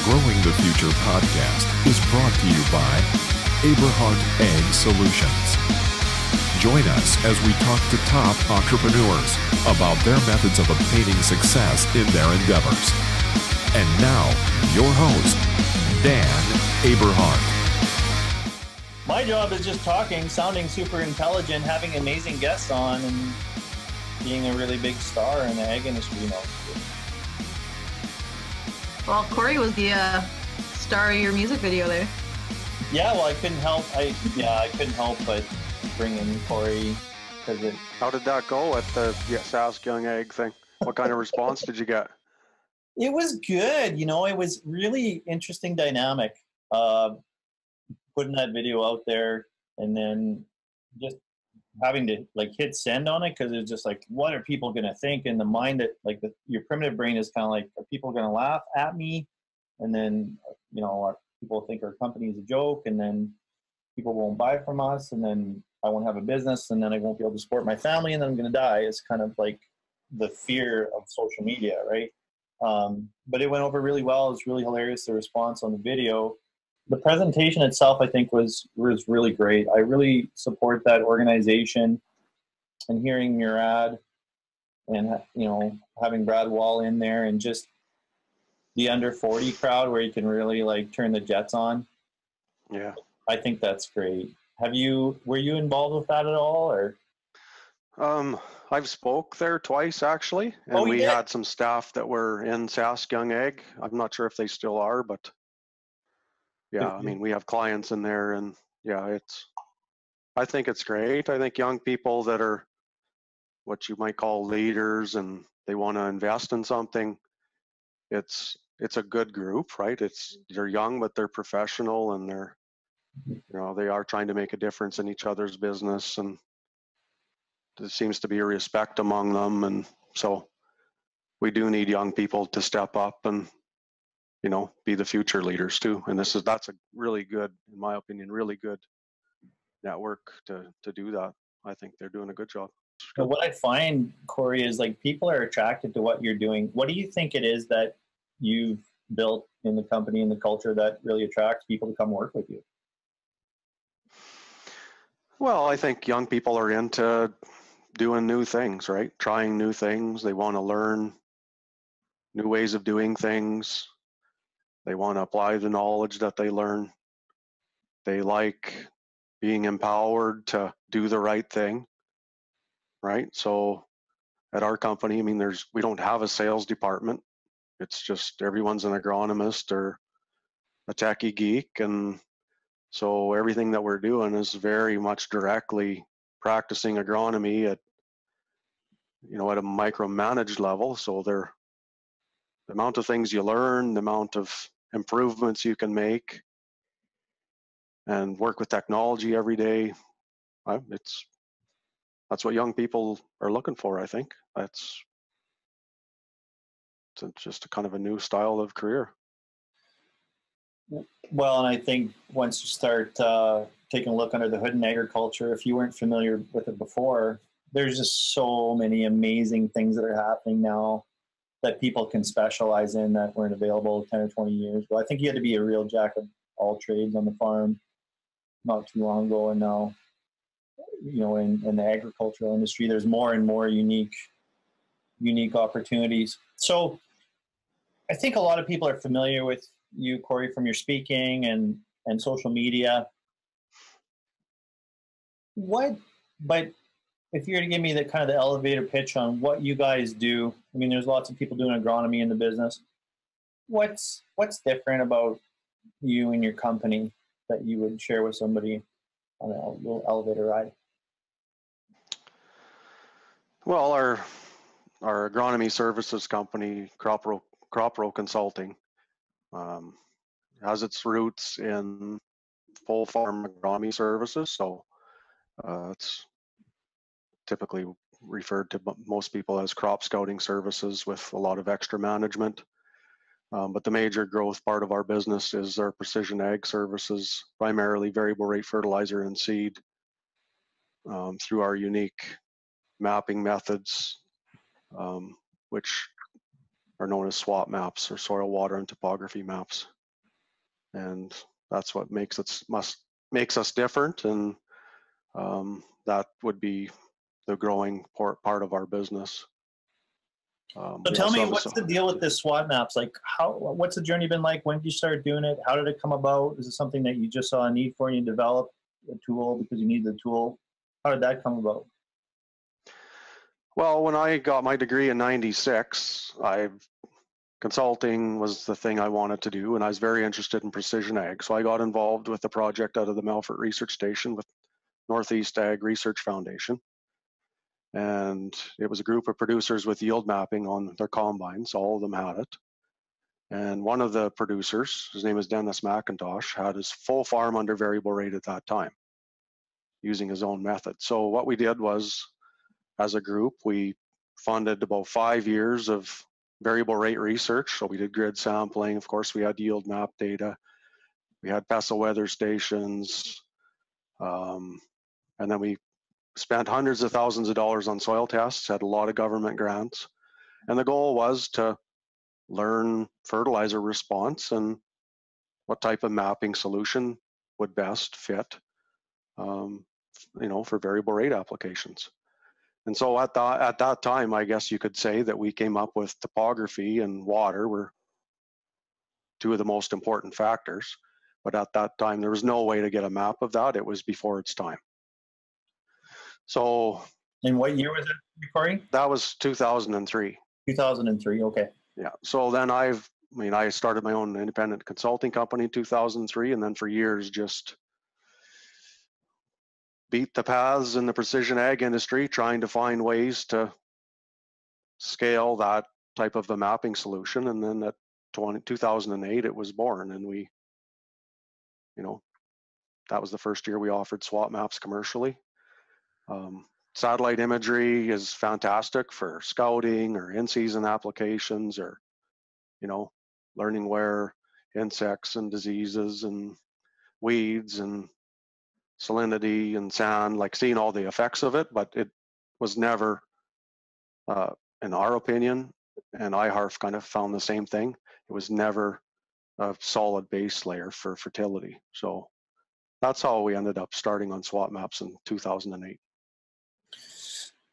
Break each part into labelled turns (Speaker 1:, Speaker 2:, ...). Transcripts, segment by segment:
Speaker 1: Growing the Future podcast is brought to you by Aberhart Ag Solutions. Join us as we talk to top entrepreneurs about their methods of obtaining success in their endeavors. And now, your host, Dan Aberhart.
Speaker 2: My job is just talking, sounding super intelligent, having amazing guests on, and being a really big star in the ag industry.
Speaker 3: Well, Cory was the star of your music video there.
Speaker 2: Yeah, well, I couldn't help. I couldn't help but bring in Cory because
Speaker 4: How did that go at the Saskatchewan Ag thing? What kind of response did you get?
Speaker 2: it was good. You know, it was really interesting dynamic. Putting that video out there and then just having to like hit send on it because it's just like, what are people going to think? In the mind that like your primitive brain is kind of like, are people going to laugh at me? And then, you know, people think our company is a joke, and then people won't buy from us, and then I won't have a business, and then I won't be able to support my family, and then I'm going to die. It's kind of like the fear of social media, right? But it went over really well. It was really hilarious, the response on the video. The presentation itself, I think, was really great. I really support that organization, and hearing your ad and, you know, having Brad Wall in there and just the under 40 crowd where you can really like turn the jets on.
Speaker 4: Yeah.
Speaker 2: I think that's great. Were you involved with that at all, or?
Speaker 4: I've spoke there twice actually, and we had some staff that were in Saskatchewan Ag. I'm not sure if they still are, but yeah, I mean, we have clients in there, and yeah, I think it's great. I think young people that are what you might call leaders and they want to invest in something, it's a good group, right? They're young, but they're professional, and they are trying to make a difference in each other's business, and there seems to be a respect among them. And so we do need young people to step up and, you know, be the future leaders too. And that's a really good, in my opinion, really good network to do that. I think they're doing a good job.
Speaker 2: But what I find, Cory, is like people are attracted to what you're doing. What do you think it is that you've built in the company and the culture that really attracts people to come work with you?
Speaker 4: Well, I think young people are into doing new things, right? Trying new things. They want to learn new ways of doing things. They want to apply the knowledge that they learn. They like being empowered to do the right thing, right? So at our company, I mean, we don't have a sales department. It's just everyone's an agronomist or a techie geek. And so everything that we're doing is very much directly practicing agronomy at a micromanaged level. So the amount of things you learn, the amount of improvements you can make, and work with technology every day. That's what young people are looking for. I think it's just a kind of a new style of career.
Speaker 2: Well, and I think once you start taking a look under the hood in agriculture, if you weren't familiar with it before, there's just so many amazing things that are happening now that people can specialize in that weren't available 10 or 20 years ago. I think you had to be a real jack of all trades on the farm not too long ago, and now, you know, in the agricultural industry, there's more and more unique opportunities. So I think a lot of people are familiar with you, Cory, from your speaking and social media. But if you were to give me the kind of the elevator pitch on what you guys do, I mean, there's lots of people doing agronomy in the business. What's different about you and your company that you would share with somebody on a little elevator ride?
Speaker 4: Well, our agronomy services company, CropPro Consulting, has its roots in full farm agronomy services. So it's typically referred to most people as crop scouting services with a lot of extra management. But the major growth part of our business is our precision ag services, primarily variable rate fertilizer and seed, through our unique mapping methods, which are known as SWAT maps, or soil, water, and topography maps. And that's what makes us different, and that would be the growing part of our business.
Speaker 2: So tell me, what's the deal with this SWOT maps? Like, what's the journey been like? When did you start doing it? How did it come about? Is it something that you just saw a need for and you developed a tool because you need the tool? How did that come about?
Speaker 4: Well, when I got my degree in '96, consulting was the thing I wanted to do, and I was very interested in precision ag. So I got involved with a project out of the Melfort Research Station with Northeast Ag Research Foundation. And it was a group of producers with yield mapping on their combines. All of them had it. And one of the producers, his name is Dennis McIntosh, had his full farm under variable rate at that time, using his own method. So what we did was, as a group, we funded about 5 years of variable rate research. So we did grid sampling. Of course, we had yield map data. We had PESA weather stations. And then we spent hundreds of thousands of dollars on soil tests, had a lot of government grants. And the goal was to learn fertilizer response and what type of mapping solution would best fit, for variable rate applications. And so at that time, I guess you could say that we came up with topography and water were two of the most important factors. But at that time, there was no way to get a map of that. It was before its time. So.
Speaker 2: And what year was it, Cory?
Speaker 4: That was 2003.
Speaker 2: 2003, okay.
Speaker 4: Yeah. So then I started my own independent consulting company in 2003, and then for years just beat the paths in the precision ag industry, trying to find ways to scale that type of a mapping solution. And then at 2008, it was born, and we, that was the first year we offered SWOT maps commercially. Satellite imagery is fantastic for scouting or in-season applications, or, learning where insects and diseases and weeds and salinity and sand, like seeing all the effects of it. But it was never, in our opinion, and iHarf kind of found the same thing, it was never a solid base layer for fertility. So that's how we ended up starting on SWOT maps in 2008.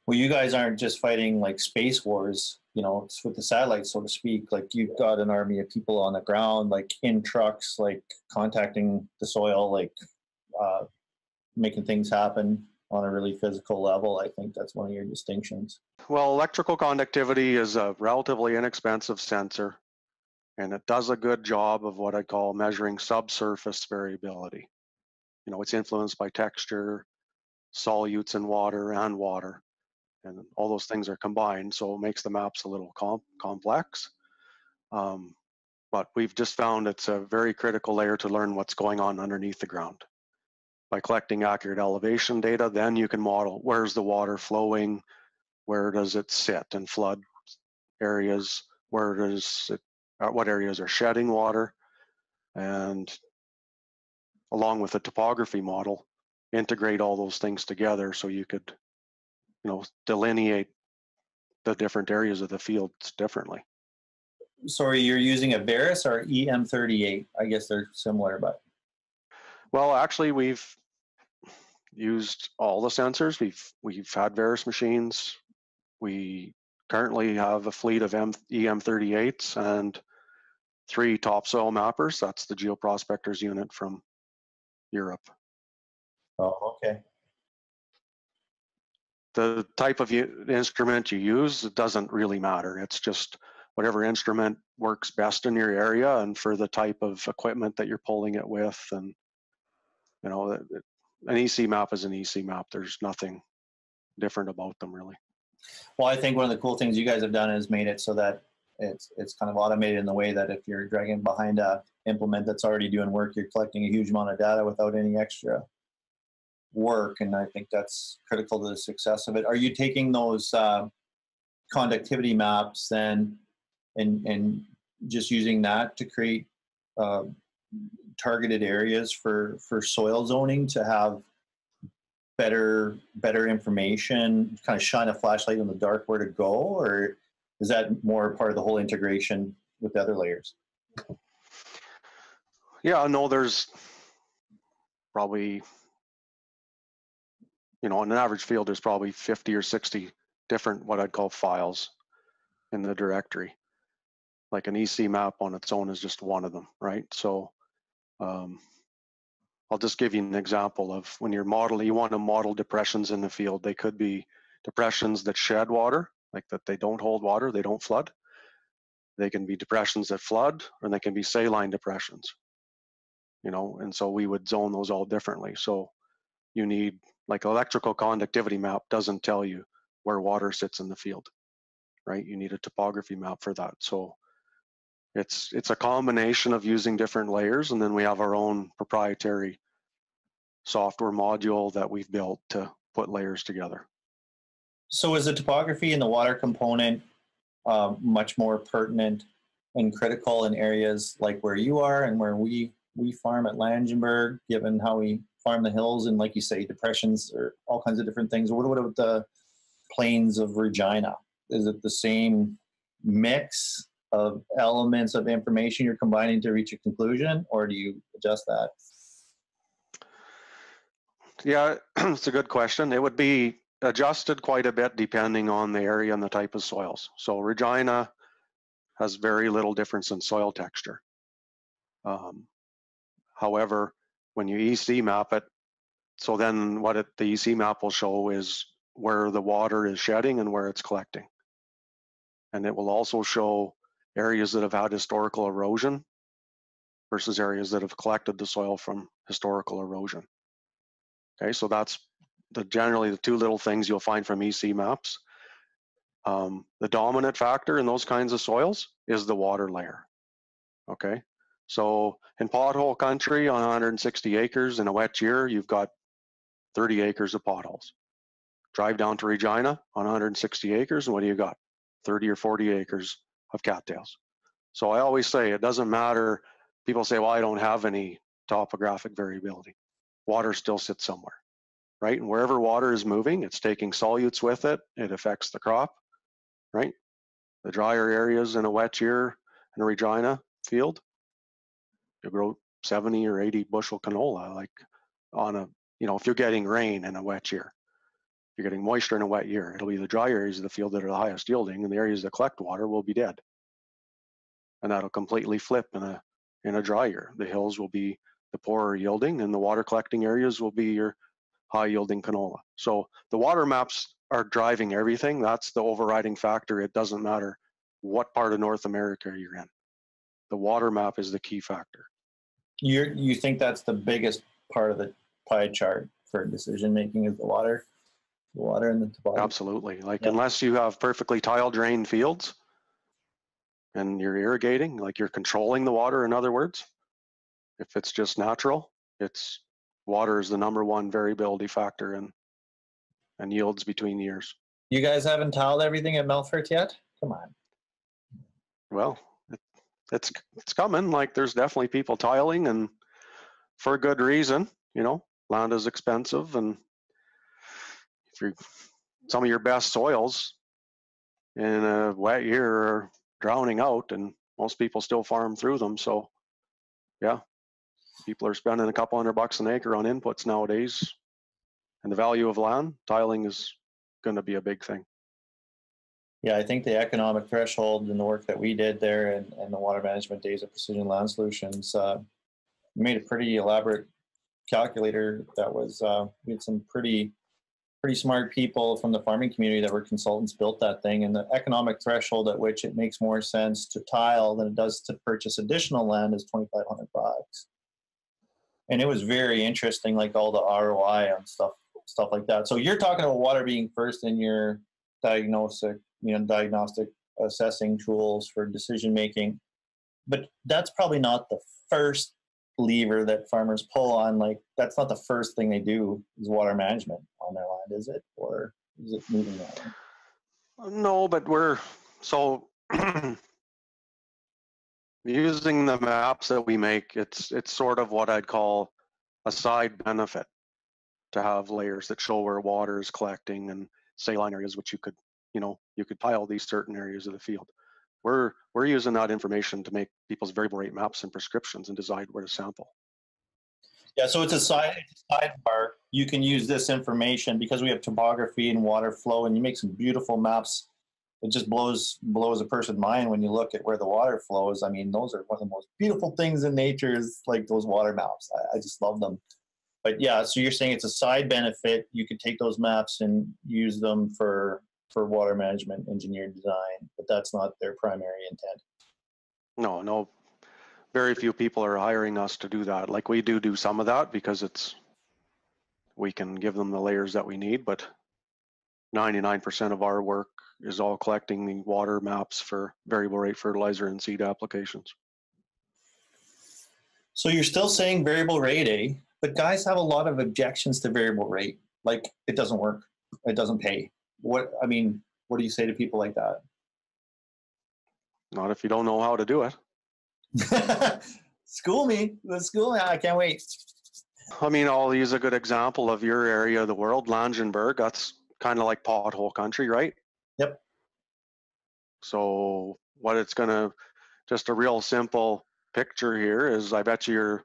Speaker 2: Well, you guys aren't just fighting like space wars, it's with the satellites, so to speak. Like, you've got an army of people on the ground, like in trucks, like contacting the soil, like making things happen on a really physical level. I think that's one of your distinctions. Well,
Speaker 4: electrical conductivity is a relatively inexpensive sensor, and it does a good job of what I call measuring subsurface variability. It's influenced by texture, solutes in water, and all those things are combined, so it makes the maps a little complex. But we've just found it's a very critical layer to learn what's going on underneath the ground. By collecting accurate elevation data, then you can model where's the water flowing, where does it sit in flood areas, what areas are shedding water, and along with the topography model, integrate all those things together so you could delineate the different areas of the fields differently.
Speaker 2: Sorry, you're using a Varus or EM38? I guess they're similar, but.
Speaker 4: Well, actually, we've used all the sensors. We've had Varus machines. We currently have a fleet of EM38s and 3 topsoil mappers. That's the Geoprospectors unit from Europe.
Speaker 2: Oh, okay.
Speaker 4: The type of instrument you use, it doesn't really matter. It's just whatever instrument works best in your area and for the type of equipment that you're pulling it with. And, an EC map is an EC map. There's nothing different about them, really. Well,
Speaker 2: I think one of the cool things you guys have done is made it so that it's kind of automated in the way that if you're dragging behind a implement that's already doing work, you're collecting a huge amount of data without any extra work, and I think that's critical to the success of it. Are you taking those conductivity maps then and just using that to create targeted areas for soil zoning to have better information, kind of shine a flashlight in the dark where to go? Or is that more part of the whole integration with the other layers?
Speaker 4: Yeah, no, there's probably, in an average field, there's probably 50 or 60 different what I'd call files in the directory. Like an EC map on its own is just one of them, right? So I'll just give you an example of when you're modeling, you want to model depressions in the field. They could be depressions that shed water, like that they don't hold water, they don't flood. They can be depressions that flood, or they can be saline depressions, and so we would zone those all differently. So you need, like, electrical conductivity map doesn't tell you where water sits in the field, right? You need a topography map for that. So it's a combination of using different layers, and then we have our own proprietary software module that we've built to put layers together.
Speaker 2: So is the topography and the water component much more pertinent and critical in areas like where you are and where we farm at Langenberg, given how we farm the hills and, like you say, depressions or all kinds of different things? What about the plains of Regina? Is it the same mix of elements of information you're combining to reach a conclusion, or do you adjust that?
Speaker 4: Yeah, it's a good question. It would be adjusted quite a bit depending on the area and the type of soils. So Regina has very little difference in soil texture. However, when you EC map it, so then the EC map will show is where the water is shedding and where it's collecting. And it will also show areas that have had historical erosion versus areas that have collected the soil from historical erosion. Okay, so that's generally the two little things you'll find from EC maps. The dominant factor in those kinds of soils is the water layer. Okay, so in pothole country on 160 acres in a wet year, you've got 30 acres of potholes. Drive down to Regina on 160 acres, and what do you got? 30 or 40 acres of cattails. So I always say it doesn't matter. People say, well, I don't have any topographic variability. Water still sits somewhere, right? And wherever water is moving, it's taking solutes with it. It affects the crop, right? The drier areas in a wet year in a Regina field, you grow 70 or 80 bushel canola, like on a, if you're getting rain in a wet year, if you're getting moisture in a wet year, it'll be the dry areas of the field that are the highest yielding, and the areas that collect water will be dead. And that'll completely flip in a dry year. The hills will be the poorer yielding, and the water collecting areas will be your high yielding canola. So the water maps are driving everything. That's the overriding factor. It doesn't matter what part of North America you're in. The water map is the key factor.
Speaker 2: You think that's the biggest part of the pie chart for decision making is the water and the topography?
Speaker 4: Absolutely. Unless you have perfectly tile drained fields and you're irrigating, like you're controlling the water, in other words, if it's just natural, water is the number one variability factor and yields between years.
Speaker 2: You guys haven't tiled everything at Melfort yet? Come on.
Speaker 4: Well, it's coming. Like, there's definitely people tiling, and for a good reason. Land is expensive, and if some of your best soils in a wet year are drowning out, and most people still farm through them. So yeah, people are spending a couple $100 an acre on inputs nowadays, and the value of land, tiling is going to be a big thing.
Speaker 2: Yeah, I think the economic threshold and the work that we did there and the water management days of Precision Land Solutions made a pretty elaborate calculator that was, we had some pretty smart people from the farming community that were consultants built that thing, and the economic threshold at which it makes more sense to tile than it does to purchase additional land is $2,500. And it was very interesting, like all the ROI on stuff like that. So you're talking about water being first in your diagnostic assessing tools for decision making, but that's probably not the first lever that farmers pull on. Like, that's not the first thing they do is water management on their land, is it? Or is it moving that way?
Speaker 4: No, but we're using the maps that we make. It's sort of what I'd call a side benefit to have layers that show where water is collecting and saline areas, which you could you could tile these certain areas of the field. We're using that information to make people's variable rate maps and prescriptions and decide where to sample.
Speaker 2: Yeah, so it's a sidebar. You can use this information because we have topography and water flow, and you make some beautiful maps. It just blows a person's mind when you look at where the water flows. I mean, those are one of the most beautiful things in nature, is like those water maps. I just love them. But yeah, so you're saying it's a side benefit. You could take those maps and use them for water management, engineered design, but that's not their primary intent.
Speaker 4: No. Very few people are hiring us to do that. Like, we do some of that because we can give them the layers that we need, but 99% of our work is all collecting the water maps for variable rate fertilizer and seed applications.
Speaker 2: So you're still saying variable rate, eh? But guys have a lot of objections to variable rate. Like, it doesn't work. It doesn't pay. What do you say to people like that?
Speaker 4: Not if you don't know how to do it.
Speaker 2: School me. I can't wait.
Speaker 4: I mean, I'll use a good example of your area of the world, Langenberg. That's kind of like pothole country, right?
Speaker 2: Yep.
Speaker 4: So just a real simple picture here is, I bet you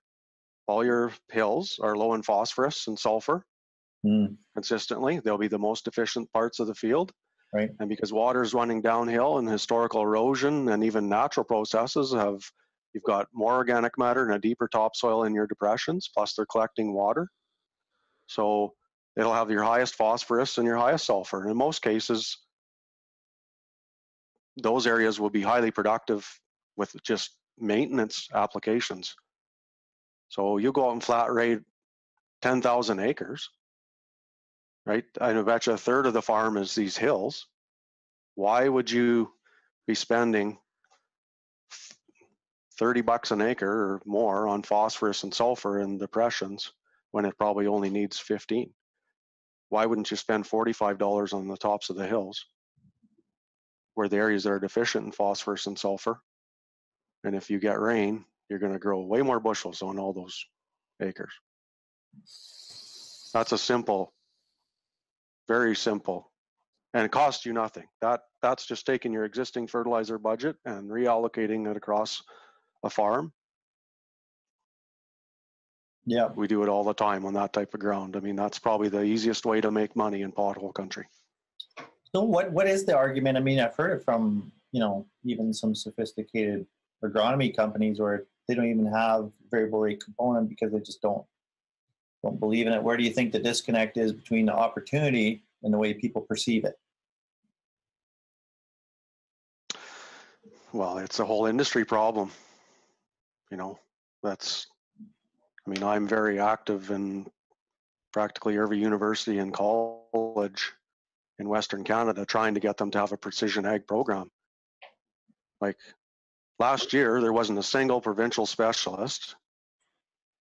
Speaker 4: all your hills are low in phosphorus and sulfur consistently. They'll be the most efficient parts of the field.
Speaker 2: Right.
Speaker 4: And because water is running downhill and historical erosion and even natural processes you've got more organic matter and a deeper topsoil in your depressions, plus they're collecting water. So it'll have your highest phosphorus and your highest sulfur. And in most cases, those areas will be highly productive with just maintenance applications. So you go out and flat rate 10,000 acres, right? I bet you a third of the farm is these hills. Why would you be spending $30 an acre or more on phosphorus and sulfur in depressions when it probably only needs 15? Why wouldn't you spend $45 on the tops of the hills, where the areas that are deficient in phosphorus and sulfur? And if you get rain, you're going to grow way more bushels on all those acres. That's a simple, very simple, and it costs you nothing. That's just taking your existing fertilizer budget and reallocating it across a farm.
Speaker 2: Yeah.
Speaker 4: We do it all the time on that type of ground. I mean, that's probably the easiest way to make money in pothole country.
Speaker 2: So what is the argument? I mean, I've heard it from, even some sophisticated agronomy companies where they don't even have variable rate component because they just don't believe in it. Where do you think the disconnect is between the opportunity and the way people perceive it?
Speaker 4: Well, it's a whole industry problem. I'm very active in practically every university and college in Western Canada trying to get them to have a precision ag program. Like, last year, there wasn't a single provincial specialist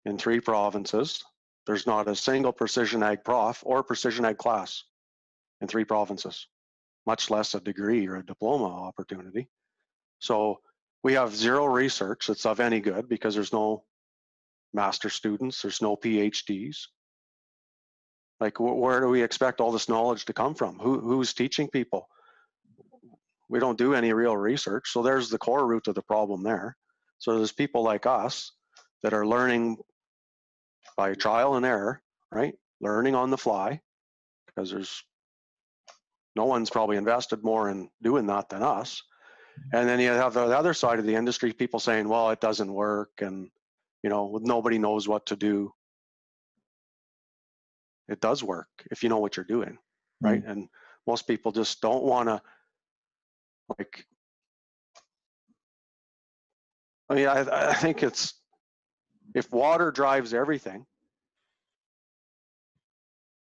Speaker 4: in 3 provinces. There's not a single precision ag prof or precision ag class in 3 provinces, much less a degree or a diploma opportunity. So we have zero research that's of any good because there's no master students, there's no PhDs. Like, where do we expect all this knowledge to come from? Who's teaching people? We don't do any real research. So there's the core root of the problem there. So there's people like us that are learning by trial and error, right? Learning on the fly, because no one's probably invested more in doing that than us. And then you have the other side of the industry, people saying, well, it doesn't work, and nobody knows what to do. It does work if you know what you're doing, right? And most people just don't want to, I think it's, if water drives everything,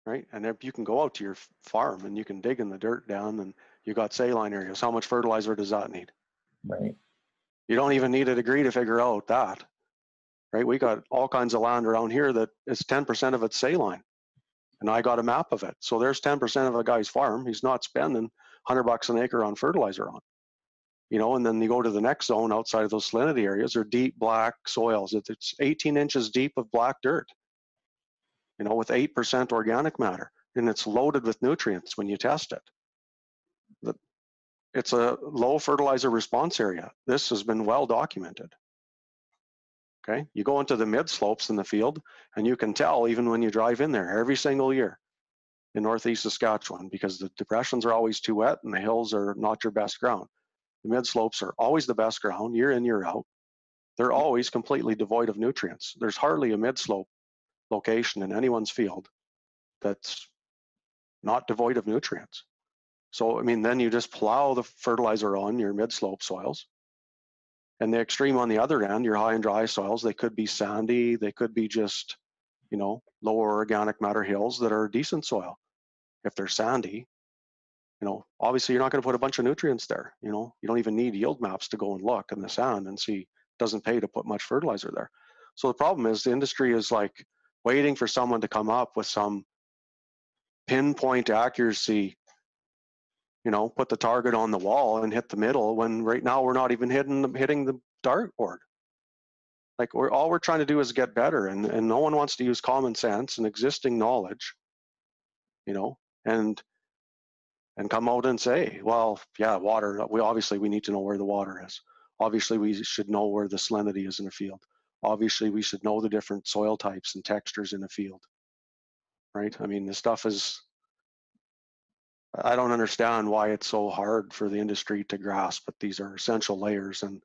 Speaker 4: right? And if you can go out to your farm and you can dig in the dirt down and you got saline areas, how much fertilizer does that need?
Speaker 2: Right.
Speaker 4: You don't even need a degree to figure out that, right? We got all kinds of land around here that is 10% of it's saline. And I got a map of it. So there's 10% of a guy's farm he's not spending $100 an acre on fertilizer on. And then you go to the next zone outside of those salinity areas, are deep black soils. It's 18 inches deep of black dirt, with 8% organic matter. And it's loaded with nutrients when you test it. it's a low fertilizer response area. This has been well documented. Okay, you go into the mid slopes in the field and you can tell even when you drive in there every single year in northeast Saskatchewan, because the depressions are always too wet and the hills are not your best ground. The mid slopes are always the best ground year in, year out. They're always completely devoid of nutrients. There's hardly a mid slope location in anyone's field that's not devoid of nutrients. So, I mean, then you just plow the fertilizer on your mid-slope soils. And the extreme on the other end, your high and dry soils, they could be sandy, they could be just, you know, lower organic matter hills that are decent soil. If they're sandy, you know, obviously you're not going to put a bunch of nutrients there. You know, you don't even need yield maps to go and look in the sand and see. It doesn't pay to put much fertilizer there. So the problem is the industry is like waiting for someone to come up with some pinpoint accuracy, you know, put the target on the wall and hit the middle, when right now we're not even hitting the dartboard. Like all we're trying to do is get better, and no one wants to use common sense and existing knowledge, you know, and come out and say, well, yeah, water, we need to know where the water is. Obviously we should know where the salinity is in a field. Obviously we should know the different soil types and textures in a field, right? I mean, this stuff is, I don't understand why it's so hard for the industry to grasp, but these are essential layers. And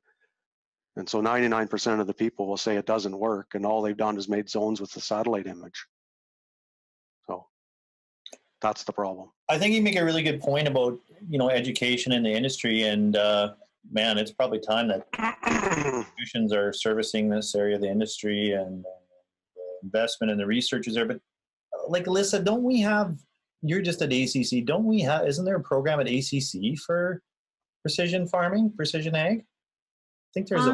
Speaker 4: so 99% of the people will say it doesn't work, and all they've done is made zones with the satellite image. So that's the problem.
Speaker 2: I think you make a really good point about, you know, education in the industry, and man, it's probably time that institutions are servicing this area of the industry, and the investment and the research is there. But like Alyssa, don't we have, you're just at ACC, don't we have, isn't there a program at ACC for precision farming, precision ag? I think there's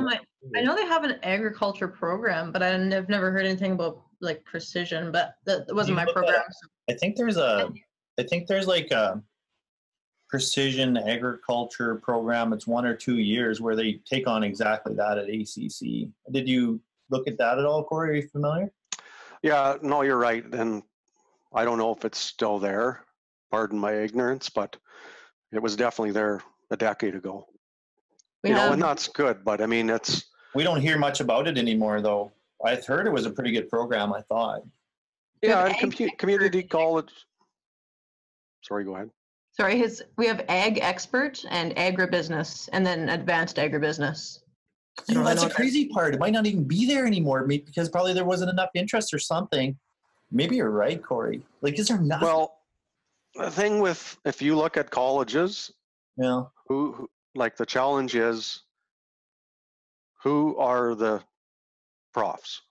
Speaker 3: I know they have an agriculture program, but I've never heard anything about like precision, but that wasn't my program.
Speaker 2: I think there's like a precision agriculture program. It's 1 or 2 years where they take on exactly that at ACC. Did you look at that at all, Cory? Are you familiar?
Speaker 4: Yeah, no, you're right. And I don't know if it's still there, pardon my ignorance, but it was definitely there a decade ago. You know, and that's good, but I mean,
Speaker 2: we don't hear much about it anymore, though. I heard it was a pretty good program, I thought.
Speaker 4: Yeah, and community college. Sorry, go ahead.
Speaker 3: Sorry, we have ag expert and agribusiness, and then advanced agribusiness.
Speaker 2: You know, that's a crazy part. It might not even be there anymore, because probably there wasn't enough interest or something. Maybe you're right, Cory. Like, is there nothing?
Speaker 4: Well, the thing with, if you look at colleges,
Speaker 2: yeah,
Speaker 4: who like the challenge is, who are the profs,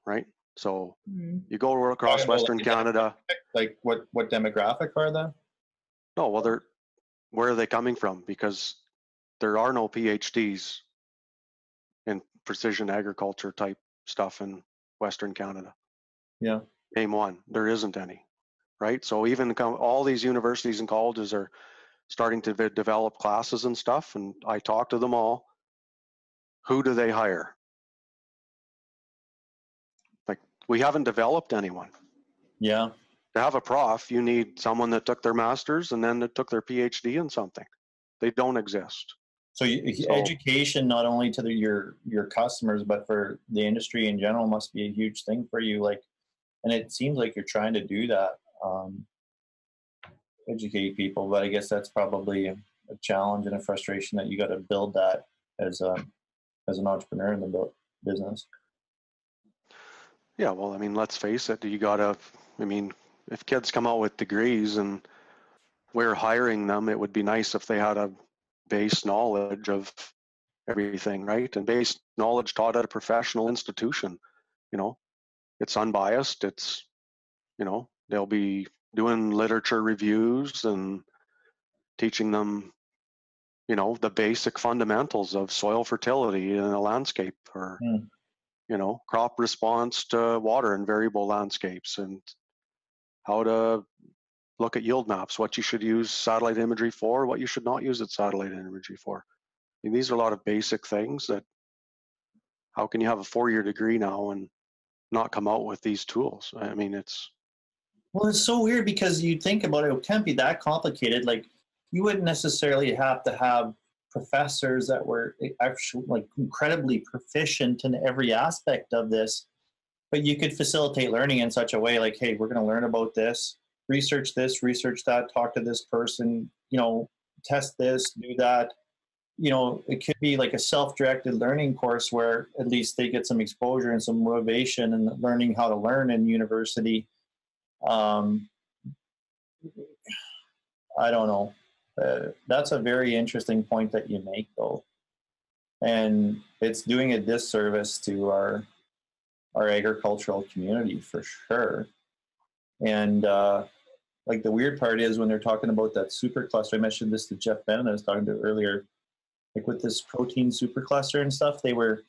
Speaker 4: right? So you go across Western Canada.
Speaker 2: Like what demographic are they?
Speaker 4: No, well, where are they coming from? Because there are no PhDs in precision agriculture type stuff in Western Canada.
Speaker 2: Yeah.
Speaker 4: Name one. There isn't any, right? So even all these universities and colleges are starting to develop classes and stuff, and I talk to them all. Who do they hire? Like, we haven't developed anyone.
Speaker 2: Yeah.
Speaker 4: To have a prof, you need someone that took their master's and then that took their PhD in something. They don't exist.
Speaker 2: So education, not only to your customers, but for the industry in general, must be a huge thing for you. Like, and it seems like you're trying to do that, educate people. But I guess that's probably a challenge and a frustration that you got to build that as an entrepreneur in the business.
Speaker 4: Yeah, well, I mean, let's face it. If kids come out with degrees and we're hiring them, it would be nice if they had a base knowledge of everything, right? And base knowledge taught at a professional institution. You know, it's unbiased. It's, you know, they'll be doing literature reviews and teaching them, you know, the basic fundamentals of soil fertility in a landscape, or you know, crop response to water in variable landscapes, and how to look at yield maps, what you should use satellite imagery for, what you should not use it satellite imagery for. I mean, these are a lot of basic things that, how can you have a 4-year degree now and not come out with these tools? I mean, it's...
Speaker 2: Well, it's so weird, because you think about it, it can't be that complicated. Like, you wouldn't necessarily have to have professors that were actually like incredibly proficient in every aspect of this, but you could facilitate learning in such a way like, hey, we're going to learn about this, research that, talk to this person, test this, do that. It could be like a self-directed learning course where at least they get some exposure and some motivation and learning how to learn in university. I don't know. That's a very interesting point that you make, though, and it's doing a disservice to our agricultural community for sure. And like the weird part is when they're talking about that supercluster. I mentioned this to Jeff Bennett, I was talking to earlier. Like with this protein supercluster and stuff, they were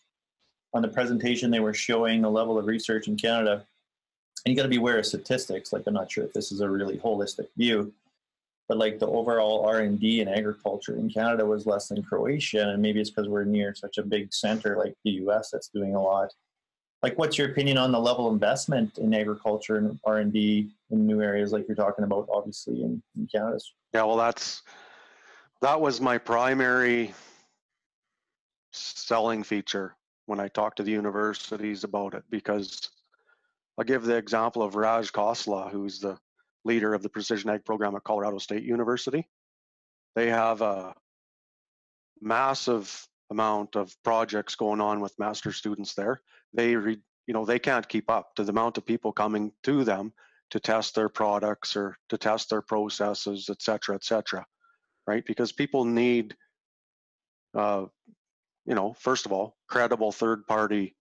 Speaker 2: on the presentation. They were showing the level of research in Canada, and you got to be aware of statistics. Like I'm not sure if this is a really holistic view. But like the overall R&D in agriculture in Canada was less than Croatia, and maybe it's because we're near such a big center like the U.S. that's doing a lot. Like, what's your opinion on the level of investment in agriculture and R&D in new areas like you're talking about, obviously, in Canada?
Speaker 4: Yeah, well, that was my primary selling feature when I talked to the universities about it, because I'll give the example of Raj Khosla, who's the leader of the Precision Ag program at Colorado State University. They have a massive amount of projects going on with master students there. They can't keep up to the amount of people coming to them to test their products or to test their processes, et cetera, right? Because people need, first of all, credible third-party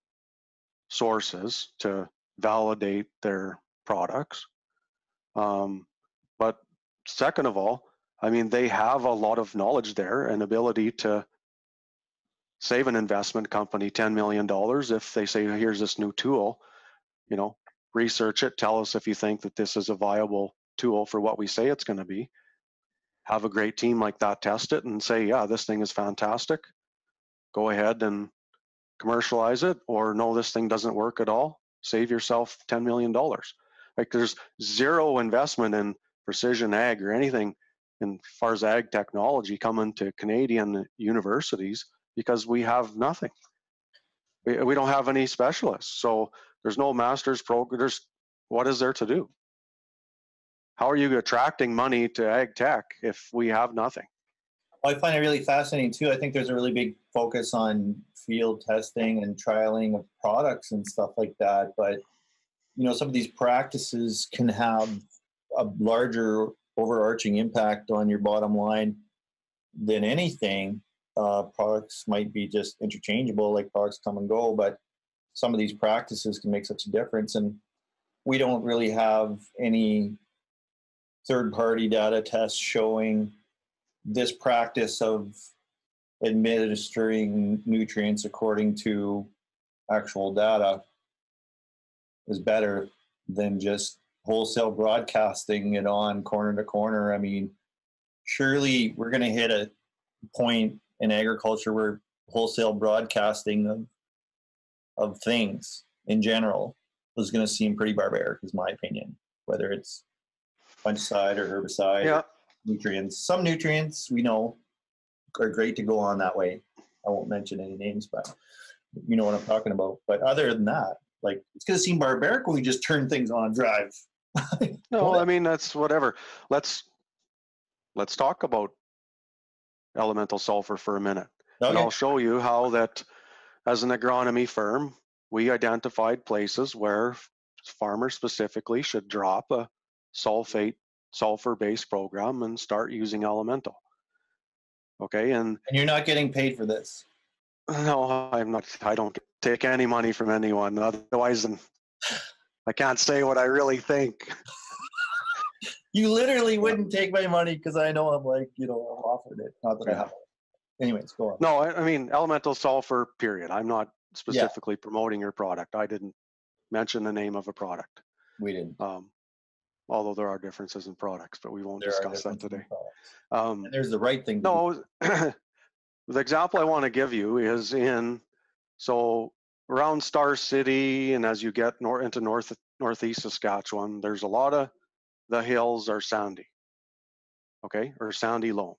Speaker 4: sources to validate their products. But second of all, I mean, they have a lot of knowledge there and ability to save an investment company $10 million if they say, here's this new tool, research it, tell us if you think that this is a viable tool for what we say it's going to be. Have a great team like that test it and say, yeah, this thing is fantastic. Go ahead and commercialize it, or no, this thing doesn't work at all. Save yourself $10 million. Like there's zero investment in precision ag or anything in far as ag technology coming to Canadian universities because we have nothing. We don't have any specialists. So there's no master's program. What is there to do? How are you attracting money to ag tech if we have nothing?
Speaker 2: Well, I find it really fascinating too. I think there's a really big focus on field testing and trialing of products and stuff like that. But some of these practices can have a larger overarching impact on your bottom line than anything. Products might be just interchangeable, like products come and go, but some of these practices can make such a difference. And we don't really have any third-party data tests showing this practice of administering nutrients according to actual data is better than just wholesale broadcasting it on corner to corner. I mean, surely we're going to hit a point in agriculture where wholesale broadcasting of things in general is going to seem pretty barbaric, is my opinion, whether it's fungicide or herbicide, or nutrients. Some nutrients we know are great to go on that way. I won't mention any names, but you know what I'm talking about. But other than that, like, it's going to seem barbaric when we just turn things on and drive.
Speaker 4: No, I mean, that's whatever. Let's talk about elemental sulfur for a minute. Okay. And I'll show you how that, as an agronomy firm, we identified places where farmers specifically should drop a sulfur-based program and start using elemental. Okay, and
Speaker 2: you're not getting paid for this?
Speaker 4: No, I'm not. I don't take any money from anyone. Otherwise, I can't say what I really think.
Speaker 2: You literally wouldn't take my money because I know I'm like, I've offered it. Not that I have. Anyways, go on.
Speaker 4: No, I mean, elemental sulfur, period. I'm not specifically promoting your product. I didn't mention the name of a product.
Speaker 2: We didn't.
Speaker 4: Although there are differences in products, but we won't discuss that today.
Speaker 2: And there's the right thing.
Speaker 4: No, the example I want to give you is around Star City, and as you get into northeast Saskatchewan, there's a lot of the hills are sandy. okay, or sandy loam.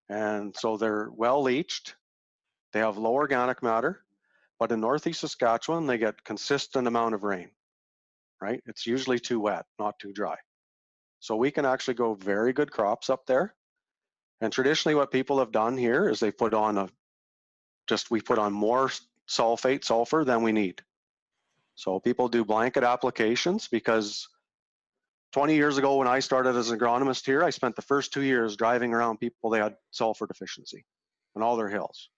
Speaker 4: And so they're well leached, they have low organic matter, but in northeast Saskatchewan, they get consistent amount of rain, right? It's usually too wet, not too dry. So we can actually grow very good crops up there. And traditionally what people have done here is they put on we put on more sulfur than we need. So people do blanket applications because 20 years ago when I started as an agronomist here, I spent the first 2 years driving around people that had sulfur deficiency on all their hills.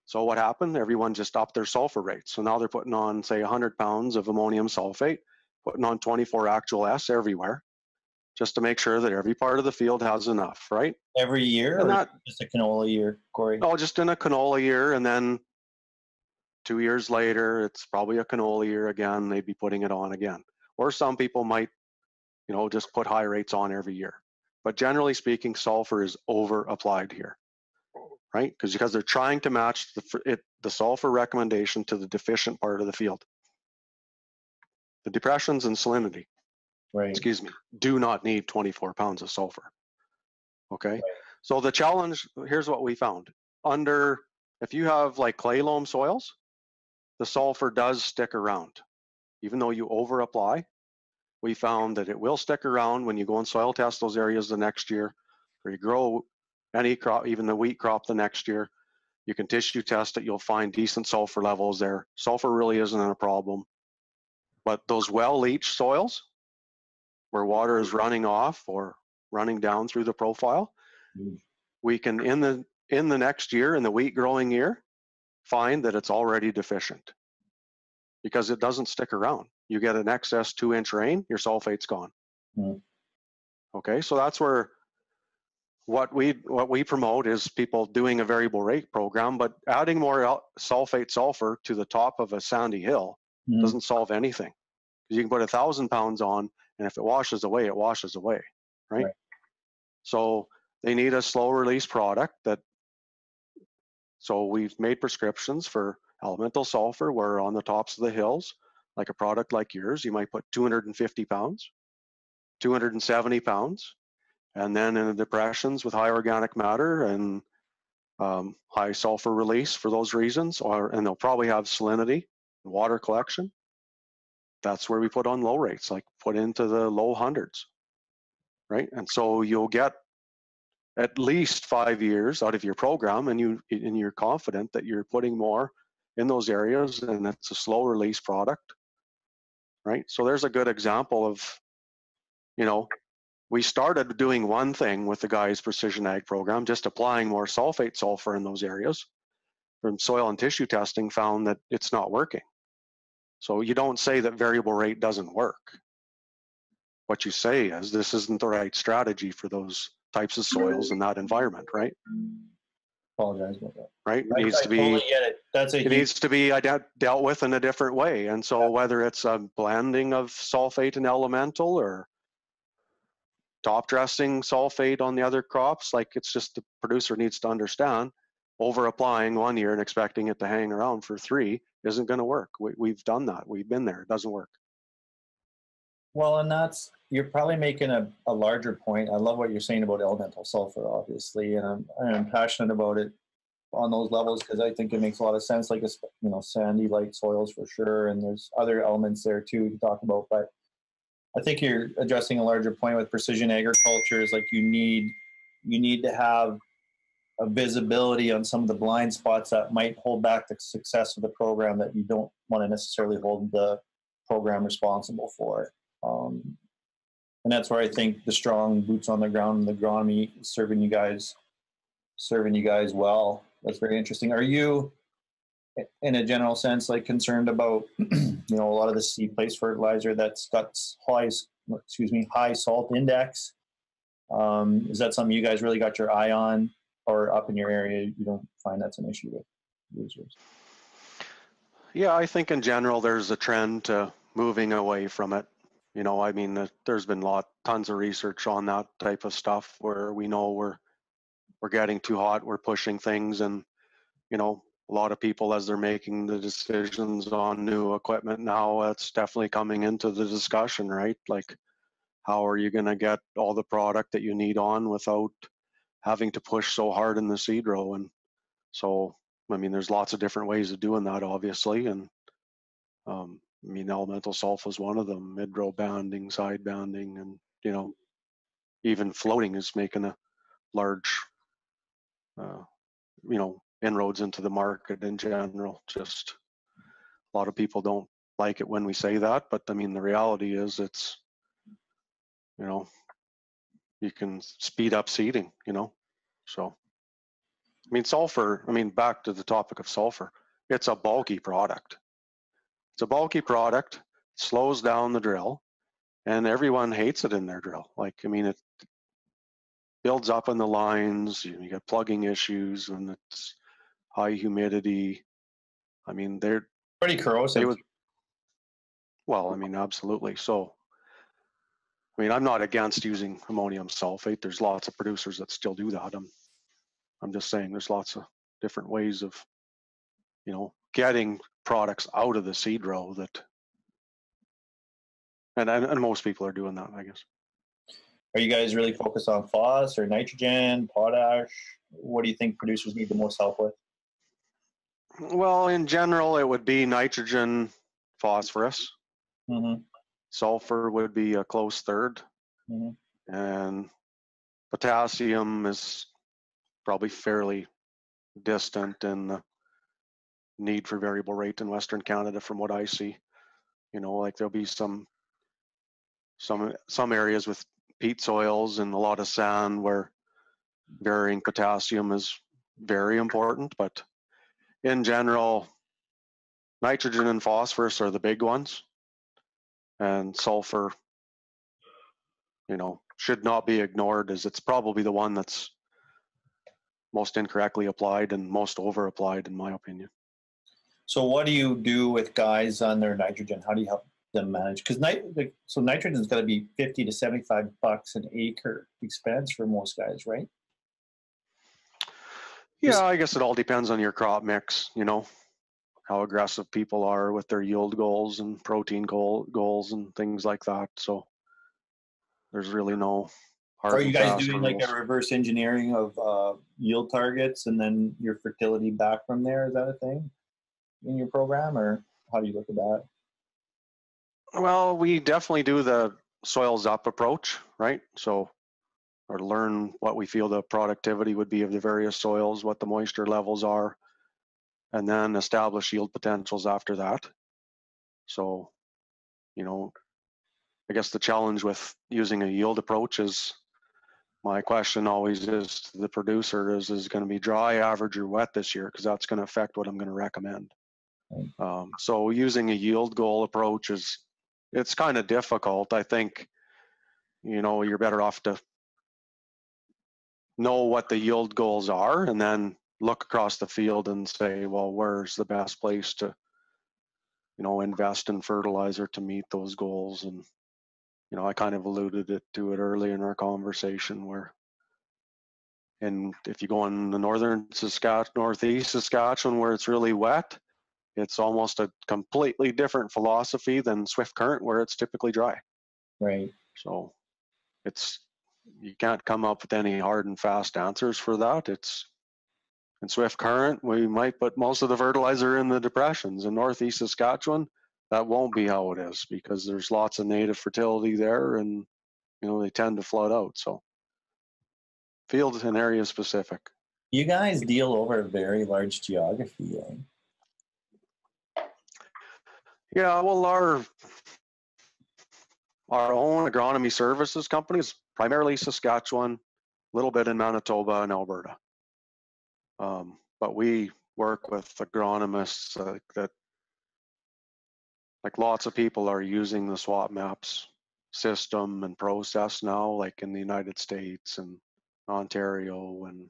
Speaker 4: So what happened? Everyone just upped their sulfur rates. So now they're putting on, say, 100 pounds of ammonium sulfate, putting on 24 actual S everywhere, just to make sure that every part of the field has enough, right?
Speaker 2: Every year,
Speaker 4: and
Speaker 2: or
Speaker 4: not
Speaker 2: just a canola year, Cory?
Speaker 4: No, just in a canola year, and then 2 years later, it's probably a canola year again. They'd be putting it on again. Or some people might, just put high rates on every year. But generally speaking, sulfur is over applied here, right? Because they're trying to match the sulfur recommendation to the deficient part of the field. The depressions and salinity,
Speaker 2: Right.
Speaker 4: do not need 24 pounds of sulfur. Okay.
Speaker 2: Right.
Speaker 4: So the challenge, here's what we found. If you have like clay loam soils, the sulfur does stick around. Even though you over apply, we found that it will stick around when you go and soil test those areas the next year, or you grow any crop, even the wheat crop the next year. You can tissue test it, you'll find decent sulfur levels there. Sulfur really isn't a problem. But those well-leached soils, where water is running off or running down through the profile, we can, in the next year, in the wheat growing year, find that it's already deficient because it doesn't stick around. You get an excess 2-inch rain, your sulfate's gone. Okay, so that's where what we promote is people doing a variable rate program, but adding more sulfur to the top of a sandy hill doesn't solve anything. You can put 1,000 pounds on, and if it washes away, it washes away, right? So they need a slow release product so we've made prescriptions for elemental sulfur where on the tops of the hills, like a product like yours, you might put 250 pounds, 270 pounds, and then in the depressions with high organic matter and high sulfur release for those reasons, and they'll probably have salinity, water collection. That's where we put on low rates, like put into the low hundreds, right? And so you'll get at least 5 years out of your program, and you're confident that you're putting more in those areas, and it's a slow release product, right? So there's a good example of, we started doing one thing with the guys' precision ag program, just applying more sulfur in those areas. From soil and tissue testing, found that it's not working. So you don't say that variable rate doesn't work. What you say is this isn't the right strategy for those types of soils in that environment, right?
Speaker 2: Apologize about that.
Speaker 4: Right? It needs to be.
Speaker 2: Totally get it. It
Speaker 4: needs to be dealt with in a different way. And so whether it's a blending of sulfate and elemental or top dressing sulfate on the other crops, like it's just the producer needs to understand over applying 1 year and expecting it to hang around for 3 isn't going to work. We've done that. We've been there. It doesn't work.
Speaker 2: Well, and you're probably making a larger point. I love what you're saying about elemental sulfur, obviously, and I'm passionate about it on those levels because I think it makes a lot of sense, like, sandy light soils for sure, and there's other elements there too to talk about. But I think you're addressing a larger point with precision agriculture is like you need to have a visibility on some of the blind spots that might hold back the success of the program that you don't want to necessarily hold the program responsible for. And that's where I think the strong boots on the ground and the agronomy is serving you guys well. That's very interesting. Are you, in a general sense, like concerned about a lot of the seed place fertilizer that's got high salt index? Is that something you guys really got your eye on, or up in your area you don't find that's an issue with users?
Speaker 4: Yeah, I think in general there's a trend to moving away from it. There's been tons of research on that type of stuff where we know we're getting too hot, we're pushing things, and a lot of people, as they're making the decisions on new equipment now, it's definitely coming into the discussion, right? Like, how are you going to get all the product that you need on without having to push so hard in the seed row? And so, I mean, there's lots of different ways of doing that, obviously. And I mean, elemental sulfur is one of them, mid-row banding, side banding, and, you know, even floating is making a large, you know, inroads into the market in general. Just a lot of people don't like it when we say that, but I mean, the reality is it's, you know, you can speed up seeding, you know. So, I mean, sulfur, I mean, back to the topic of sulfur, it's a bulky product. It's a bulky product, slows down the drill, and everyone hates it in their drill. Like, I mean, it builds up in the lines, you get plugging issues, and it's high humidity. I mean, they're
Speaker 2: pretty corrosive.
Speaker 4: Well, I mean, absolutely. So, I mean, I'm not against using ammonium sulfate. There's lots of producers that still do that. I'm just saying there's lots of different ways of, you know, getting products out of the seed row that, and most people are doing that, I guess.
Speaker 2: Are you guys really focused on phos or nitrogen, potash? What do you think producers need the most help with?
Speaker 4: Well, in general, it would be nitrogen, phosphorus.
Speaker 2: Mm-hmm.
Speaker 4: Sulfur would be a close third. Mm-hmm. And potassium is probably fairly distant in the need for variable rate in Western Canada from what I see. You know, like there'll be some areas with peat soils and a lot of sand where varying potassium is very important, but in general, nitrogen and phosphorus are the big ones, and sulfur, you know, should not be ignored, as it's probably the one that's most incorrectly applied and most over applied, in my opinion.
Speaker 2: So what do you do with guys on their nitrogen? How do you help them manage? Because so nitrogen's got to be $50 to $75 an acre expense for most guys, right?
Speaker 4: Yeah, I guess it all depends on your crop mix, you know, how aggressive people are with their yield goals and protein goals and things like that. So there's really no hard
Speaker 2: Are you
Speaker 4: and
Speaker 2: guys
Speaker 4: fast
Speaker 2: doing
Speaker 4: rules.
Speaker 2: like a reverse engineering of yield targets and then your fertility back from there? Is that a thing in your program, or how do you look at that?
Speaker 4: Well, we definitely do the soils up approach, right? So, or learn what we feel the productivity would be of the various soils, what the moisture levels are, and then establish yield potentials after that. So, you know, I guess the challenge with using a yield approach is, my question always is to the producer is going to be dry, average, or wet this year? Because that's going to affect what I'm going to recommend. So using a yield goal approach it's kind of difficult. I think, you know, you're better off to know what the yield goals are and then look across the field and say, well, where's the best place to, you know, invest in fertilizer to meet those goals? And, you know, I kind of alluded to it early in our conversation where, and if you go in the northeast Saskatchewan where it's really wet, it's almost a completely different philosophy than Swift Current where it's typically dry.
Speaker 2: Right.
Speaker 4: So you can't come up with any hard and fast answers for that. It's in Swift Current, we might put most of the fertilizer in the depressions. In northeast Saskatchewan, that won't be how it is because there's lots of native fertility there and, you know, they tend to flood out. So field and area specific.
Speaker 2: You guys deal over a very large geography, eh?
Speaker 4: Yeah, well, our own agronomy services company is primarily Saskatchewan, a little bit in Manitoba and Alberta. But we work with agronomists that, like lots of people are using the swap maps system and process now, like in the United States and Ontario. And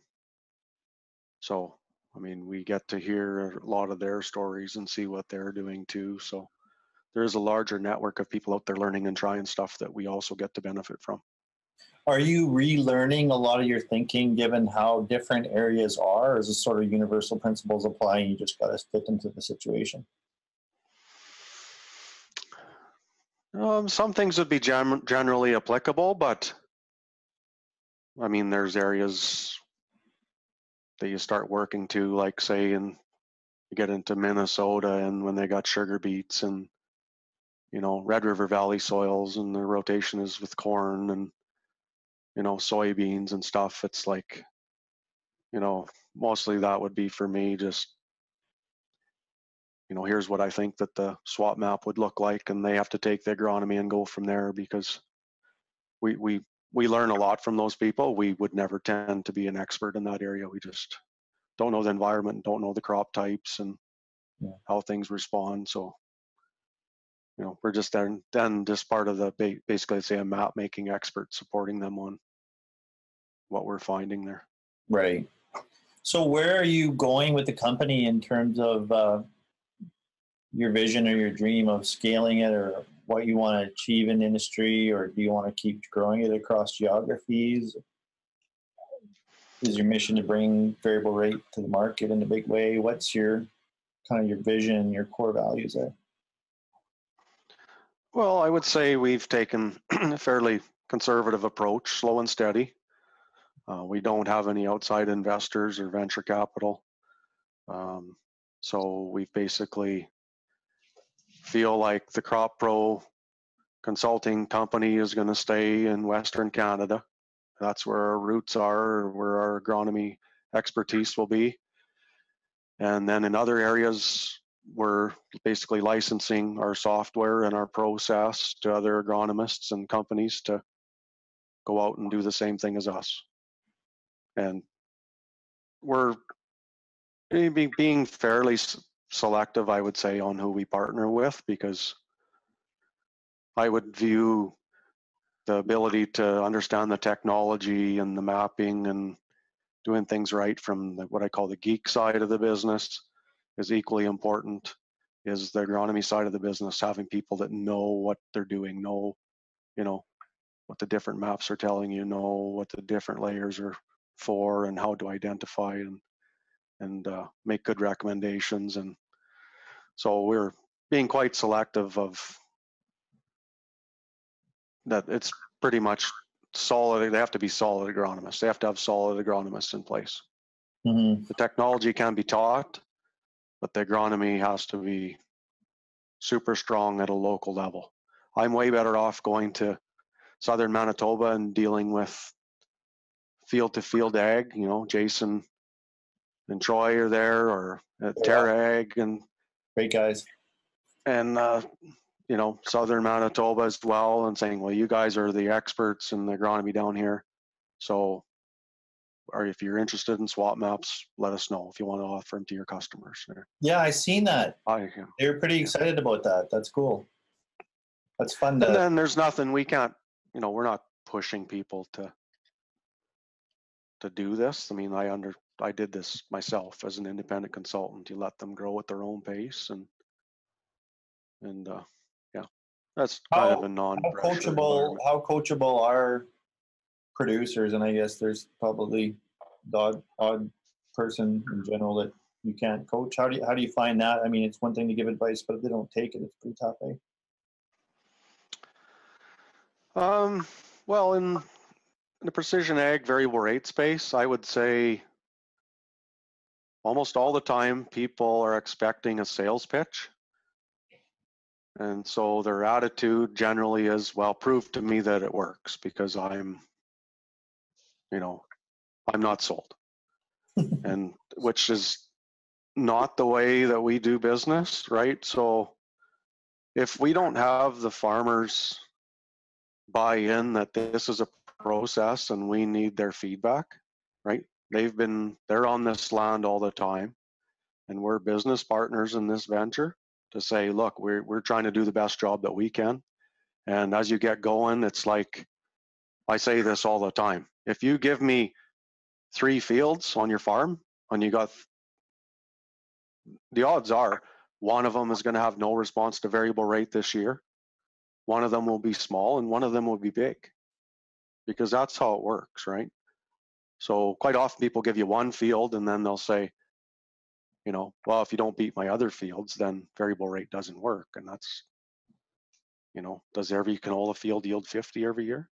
Speaker 4: so, I mean, we get to hear a lot of their stories and see what they're doing too. So there's a larger network of people out there learning and trying stuff that we also get to benefit from.
Speaker 2: Are you relearning a lot of your thinking given how different areas are? Or is this sort of universal principles apply and you just got to fit into the situation?
Speaker 4: Some things would be generally applicable, but I mean, there's areas that you start working to, like say, and you get into Minnesota, and when they got sugar beets and Red River Valley soils, and the rotation is with corn and soybeans and stuff. It's like mostly that would be for me just here's what I think that the swap map would look like, and they have to take the agronomy and go from there, because we learn a lot from those people. We would never tend to be an expert in that area. We just don't know the environment, don't know the crop types and how things respond. So we're just then just part of the basically say a map making expert, supporting them on what we're finding there.
Speaker 2: Right. So where are you going with the company in terms of your vision or your dream of scaling it, or what you want to achieve in industry, or do you want to keep growing it across geographies? Is your mission to bring variable rate to the market in a big way? What's your kind of your vision, your core values there?
Speaker 4: Well, I would say we've taken a fairly conservative approach, slow and steady. We don't have any outside investors or venture capital. So we basically feel like the CropPro consulting company is going to stay in Western Canada. That's where our roots are, where our agronomy expertise will be. And then in other areas, we're basically licensing our software and our process to other agronomists and companies to go out and do the same thing as us. And we're being fairly selective, I would say, on who we partner with, because I would view the ability to understand the technology and the mapping and doing things right from what I call the geek side of the business is equally important. Is the agronomy side of the business, having people that know what they're doing, know what the different maps are telling you, know what the different layers are for, and how to identify and make good recommendations. And so we're being quite selective of that. It's pretty much solid. They have to be solid agronomists. They have to have solid agronomists in place.
Speaker 2: Mm-hmm.
Speaker 4: The technology can be taught, but the agronomy has to be super strong at a local level. I'm way better off going to southern Manitoba and dealing with field to field ag. Jason and Troy are there, or at Terra Ag, and
Speaker 2: great guys.
Speaker 4: And southern Manitoba as well, and saying, well, you guys are the experts in the agronomy down here, so or if you're interested in swap maps, let us know if you want to offer them to your customers.
Speaker 2: Yeah, I seen that. They're pretty excited about that. That's cool. That's fun.
Speaker 4: And then there's nothing we can't, we're not pushing people to do this. I mean, I did this myself as an independent consultant. You let them grow at their own pace, and yeah, that's kind of a non-pressure environment.
Speaker 2: How coachable are producers? And I guess there's probably the odd person in general that you can't coach. How do you find that? I mean, it's one thing to give advice, but if they don't take it, it's pretty tough, eh?
Speaker 4: Well, in the precision ag variable rate space, I would say almost all the time people are expecting a sales pitch. And so their attitude generally is, well, prove to me that it works, because I'm not sold. And which is not the way that we do business, right? So if we don't have the farmers buy in that this is a process and we need their feedback, right? They're on this land all the time, and we're business partners in this venture to say, look, we're trying to do the best job that we can. And as you get going, it's like, I say this all the time. If you give me 3 fields on your farm, and you got, the odds are one of them is going to have no response to variable rate this year. One of them will be small and one of them will be big, because that's how it works, right? So quite often people give you 1 field and then they'll say, well, if you don't beat my other fields, then variable rate doesn't work. And You know, does every canola field yield 50 every year?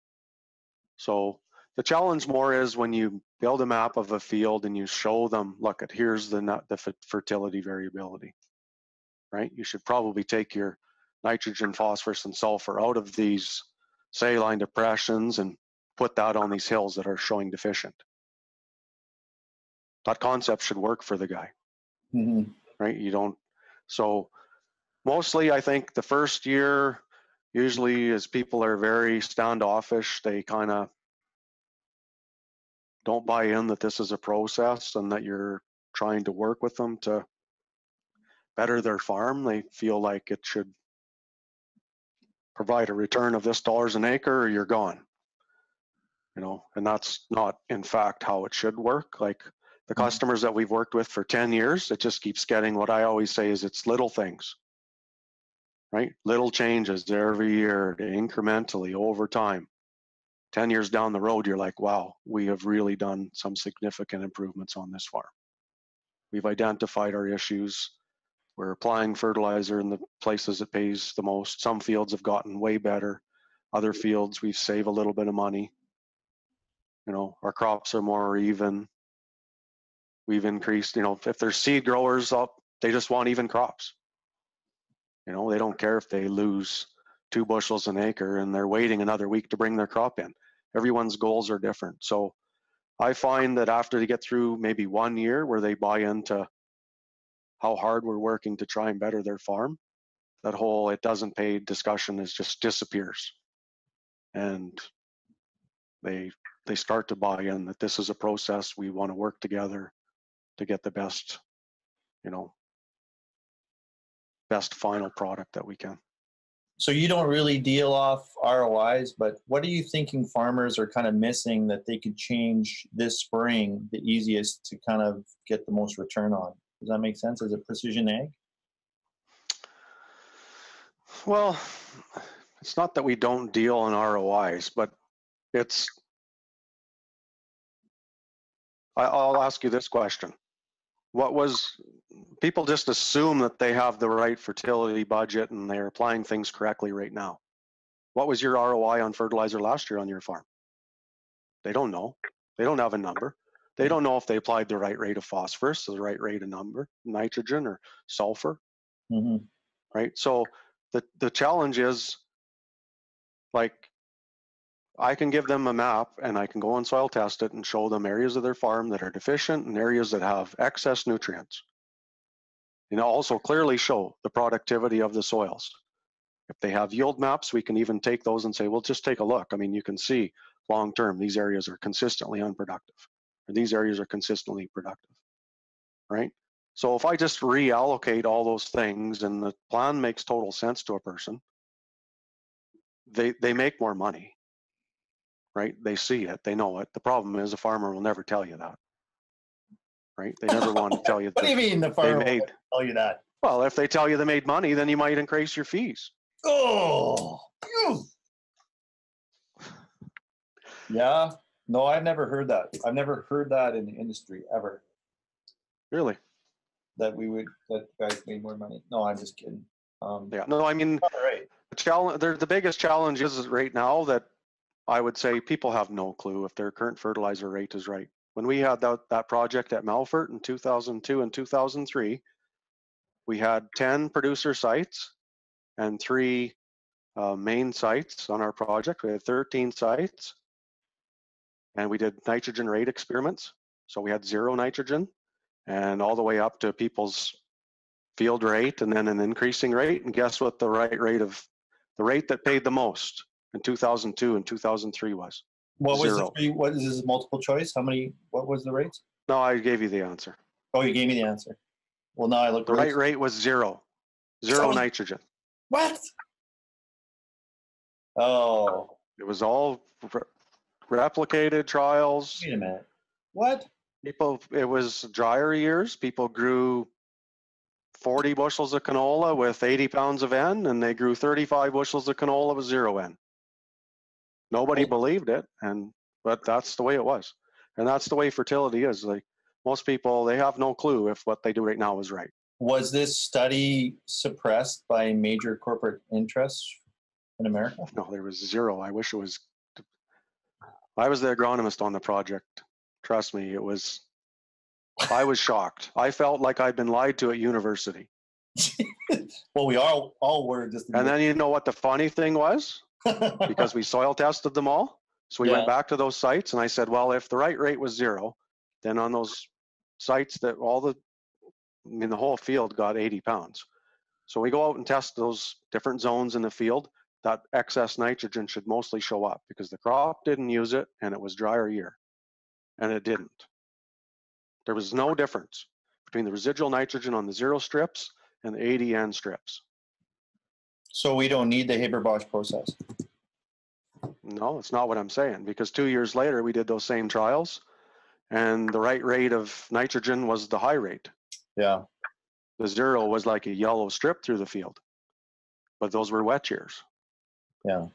Speaker 4: So the challenge more is when you build a map of a field and you show them, look, here's the fertility variability, right? You should probably take your nitrogen, phosphorus, and sulfur out of these saline depressions and put that on these hills that are showing deficient. That concept should work for the guy, right? You don't. So mostly, I think the first year, usually as people are very standoffish, they kind of don't buy in that this is a process and that you're trying to work with them to better their farm. They feel like it should provide a return of this dollars an acre or you're gone. You know, and that's not in fact how it should work. Like the customers that we've worked with for 10 years, it just keeps getting, what I always say is it's little things, right? Little changes every year, incrementally over time. 10 years down the road, you're like, wow, we have really done some significant improvements on this farm. We've identified our issues. We're applying fertilizer in the places it pays the most. Some fields have gotten way better. Other fields, we've saved a little bit of money. You know, our crops are more even. We've increased, you know, if there's seed growers up, they just want even crops. You know, they don't care if they lose 2 bushels an acre and they're waiting another week to bring their crop in. Everyone's goals are different. So I find that after they get through maybe 1 year where they buy into how hard we're working to try and better their farm, that whole it doesn't pay discussion is just disappears. And they start to buy in that this is a process, we want to work together to get the best, you know, best final product that we can.
Speaker 2: So you don't really deal off ROIs, but what are you thinking farmers are kind of missing that they could change this spring the easiest to kind of get the most return on? Does that make sense? Is it precision ag?
Speaker 4: Well, it's not that we don't deal in ROIs, but it's, I'll ask you this question. People just assume that they have the right fertility budget and they're applying things correctly right now. What was your ROI on fertilizer last year on your farm? They don't know. They don't have a number. They don't know if they applied the right rate of phosphorus, the right rate of nitrogen or sulfur, right? So the challenge is, like, I can give them a map and I can go and soil test it and show them areas of their farm that are deficient and areas that have excess nutrients. And also clearly show the productivity of the soils. If they have yield maps, we can even take those and say, well, just take a look. I mean, you can see long term, these areas are consistently unproductive, and these areas are consistently productive, right? So if I just reallocate all those things and the plan makes total sense to a person, they make more money, right? They see it, they know it. The problem is a farmer will never tell you that, right? They never want to tell you.
Speaker 2: What do you mean the farmer will never tell you that?
Speaker 4: Well, if they tell you they made money, then you might increase your fees.
Speaker 2: Oh, yeah. No, I've never heard that. I've never heard that in the industry ever.
Speaker 4: Really?
Speaker 2: That guys made more money. No, I'm just kidding.
Speaker 4: Yeah. No, I mean,
Speaker 2: right.
Speaker 4: The biggest challenge is right now that I would say people have no clue if their current fertilizer rate is right. When we had that project at Melfort in 2002 and 2003, we had 10 producer sites and 3 main sites on our project. We had 13 sites, and we did nitrogen rate experiments. So we had 0 nitrogen and all the way up to people's field rate and then an increasing rate. And guess what the rate that paid the most in 2002 and 2003 was?
Speaker 2: What was
Speaker 4: 0.
Speaker 2: What is this, multiple choice? What was the rates?
Speaker 4: No, I gave you the answer.
Speaker 2: Oh, you gave me the answer. Well, now I look.
Speaker 4: The right rate was 0. 0 nitrogen.
Speaker 2: What? Oh.
Speaker 4: It was all replicated trials.
Speaker 2: Wait a minute. What?
Speaker 4: It was drier years. People grew 40 bushels of canola with 80 pounds of N, and they grew 35 bushels of canola with 0 N. Nobody believed it, but that's the way it was. And that's the way fertility is. Like, most people, they have no clue if what they do right now is right.
Speaker 2: Was this study suppressed by major corporate interests? in America?
Speaker 4: No, there was zero. I wish it was. I was the agronomist on the project. Trust me, I was shocked. I felt like I'd been lied to at university.
Speaker 2: Well, we all were just.
Speaker 4: And then you know what the funny thing was? Because we soil tested them all. So we went back to those sites and I said, well, if the right rate was 0, then on those sites that the whole field got 80 pounds. So we go out and test those different zones in the field. That excess nitrogen should mostly show up because the crop didn't use it and it was drier year. And it didn't. There was no difference between the residual nitrogen on the 0 strips and the 80N strips.
Speaker 2: So we don't need the Haber-Bosch process.
Speaker 4: No, it's not what I'm saying, because 2 years later we did those same trials and the right rate of nitrogen was the high rate.
Speaker 2: Yeah.
Speaker 4: The 0 was like a yellow strip through the field, but those were wet years.
Speaker 2: Yeah.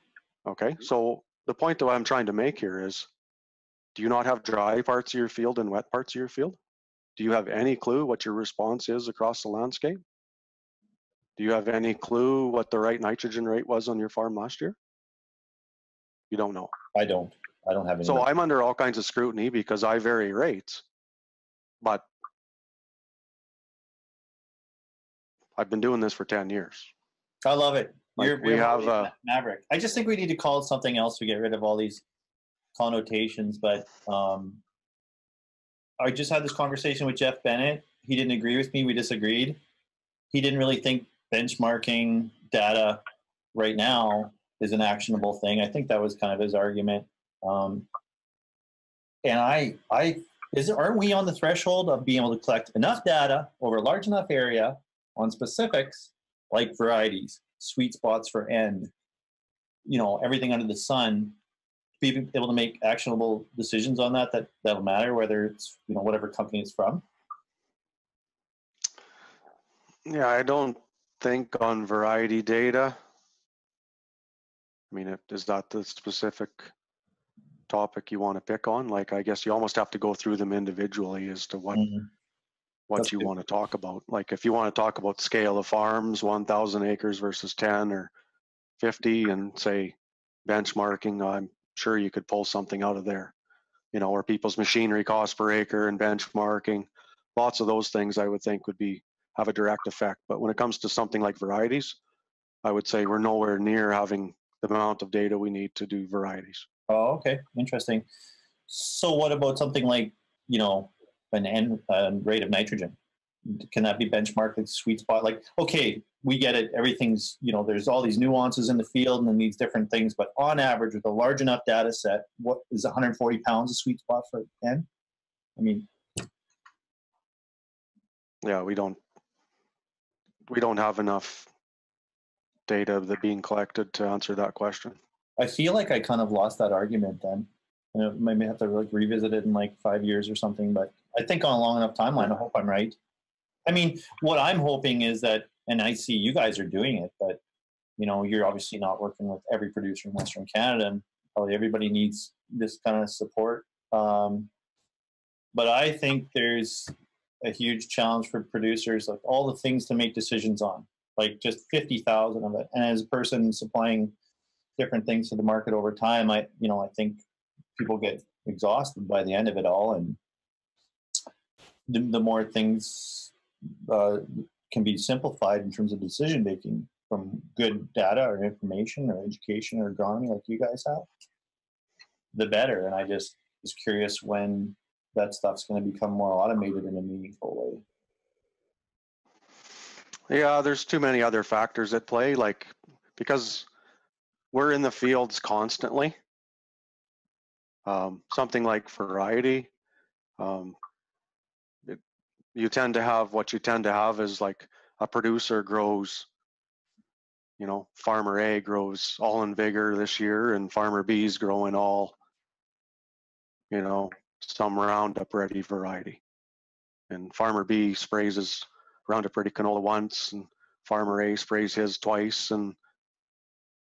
Speaker 4: Okay, so the point that I'm trying to make here is, do you not have dry parts of your field and wet parts of your field? Do you have any clue what your response is across the landscape? Do you have any clue what the right nitrogen rate was on your farm last year? You don't know.
Speaker 2: I don't have any.
Speaker 4: So I'm under all kinds of scrutiny because I vary rates, but I've been doing this for 10 years.
Speaker 2: I love it.
Speaker 4: We have
Speaker 2: Maverick. I just think we need to call it something else to get rid of all these connotations. But I just had this conversation with Jeff Bennett. He didn't agree with me. We disagreed. He didn't really think benchmarking data right now is an actionable thing. I think that was kind of his argument. And aren't we on the threshold of being able to collect enough data over a large enough area on specifics like varieties, sweet spots for end, everything under the sun, to be able to make actionable decisions on that'll matter, whether it's, whatever company it's from?
Speaker 4: Yeah, I don't think on variety data. I mean, is that the specific topic you want to pick on? Like, I guess you almost have to go through them individually as to what you want to talk about. Like, if you want to talk about scale of farms, 1,000 acres versus 10 or 50, and say benchmarking, I'm sure you could pull something out of there. Or people's machinery cost per acre and benchmarking, lots of those things I would think would have a direct effect. But when it comes to something like varieties, I would say we're nowhere near having the amount of data we need to do varieties.
Speaker 2: Oh, okay. Interesting. So what about something like, an end rate of nitrogen? Can that be benchmarked like sweet spot? Like, okay, we get it. Everything's, there's all these nuances in the field and then these different things, but on average with a large enough data set, what is 140 pounds a sweet spot for N? I mean,
Speaker 4: yeah, we don't have enough data that being collected to answer that question.
Speaker 2: I feel like I kind of lost that argument then. Maybe have to revisit it in like 5 years or something, but I think on a long enough timeline, I hope I'm right. I mean, what I'm hoping is that, and I see you guys are doing it, but you're obviously not working with every producer in Western Canada, and probably everybody needs this kind of support. But I think there's a huge challenge for producers, like all the things to make decisions on, like just 50,000 of it. And as a person supplying different things to the market over time, I think people get exhausted by the end of it all. And the more things can be simplified in terms of decision making from good data or information or education or agronomy like you guys have, the better. And I just was curious when that stuff's going to become more automated in a meaningful way.
Speaker 4: Yeah, there's too many other factors at play, like because we're in the fields constantly. Something like variety, you tend to have what you tend to have is like a producer grows, farmer A grows all in vigor this year and farmer B's growing all, some Roundup Ready variety. And farmer B sprays his Roundup Ready canola once and farmer A sprays his twice, and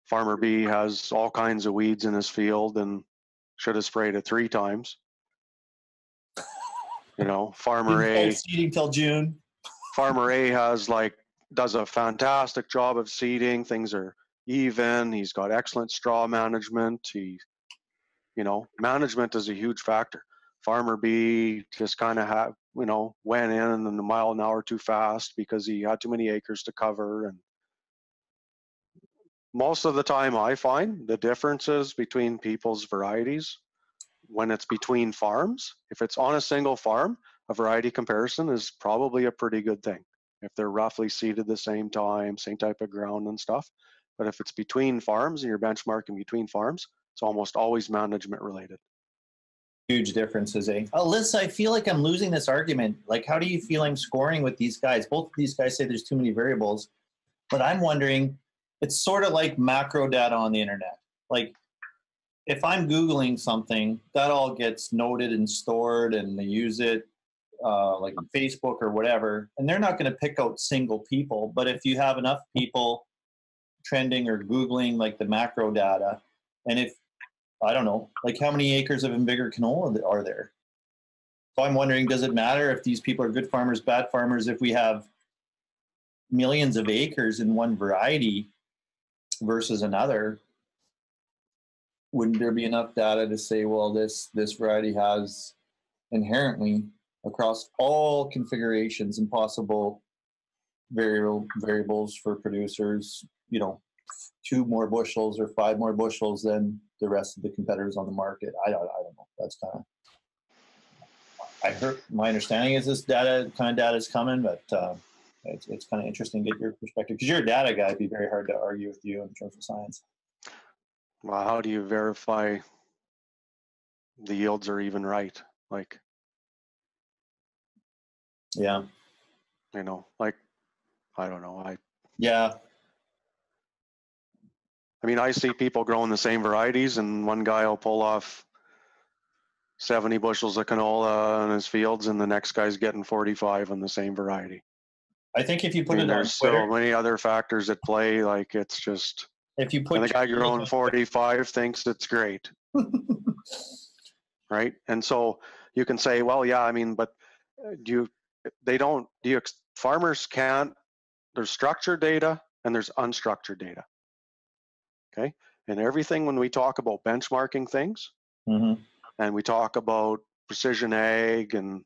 Speaker 4: farmer B has all kinds of weeds in his field and should have sprayed it 3 times. Farmer A
Speaker 2: seeding till June.
Speaker 4: Farmer A does a fantastic job of seeding. Things are even. He's got excellent straw management. Management is a huge factor. Farmer B just kind of went in and a mile an hour too fast because he had too many acres to cover. And most of the time I find the differences between people's varieties when it's between farms. If it's on a single farm, a variety comparison is probably a pretty good thing if they're roughly seeded the same time, same type of ground and stuff. But if it's between farms and you're benchmarking between farms, it's almost always management related.
Speaker 2: Huge differences, eh? Alyssa, I feel like I'm losing this argument. Like, how do you feel I'm scoring with these guys? Both of these guys say there's too many variables, but I'm wondering, it's sort of like macro data on the internet. Like, if I'm Googling something, that all gets noted and stored, and they use it like on Facebook or whatever, and they're not going to pick out single people. But if you have enough people trending or Googling like the macro data, and if, I don't know, like how many acres of Invigor canola are there? So I'm wondering, does it matter if these people are good farmers, bad farmers, if we have millions of acres in one variety versus another? Wouldn't there be enough data to say, well, this variety has inherently across all configurations and possible variables for producers, 2 more bushels or 5 more bushels than the rest of the competitors on the market? I don't know. That's kind of, I heard, my understanding is this kind of data is coming, but it's kind of interesting to get your perspective, because you're a data guy. It'd be very hard to argue with you in terms of science.
Speaker 4: Well, how do you verify the yields are even right? Like,
Speaker 2: yeah,
Speaker 4: like, I don't know.
Speaker 2: Yeah.
Speaker 4: I mean, I see people growing the same varieties, and one guy will pull off 70 bushels of canola in his fields, and the next guy's getting 45 on the same variety.
Speaker 2: I think if you put it on
Speaker 4: there's
Speaker 2: Twitter,
Speaker 4: so many other factors at play. Like, it's just,
Speaker 2: if you put
Speaker 4: and the guy growing 45 thinks it's great. Right? And so you can say, well, yeah, I mean, but farmers can't, there's structured data and there's unstructured data. Okay. And everything, when we talk about benchmarking things, and we talk about precision ag and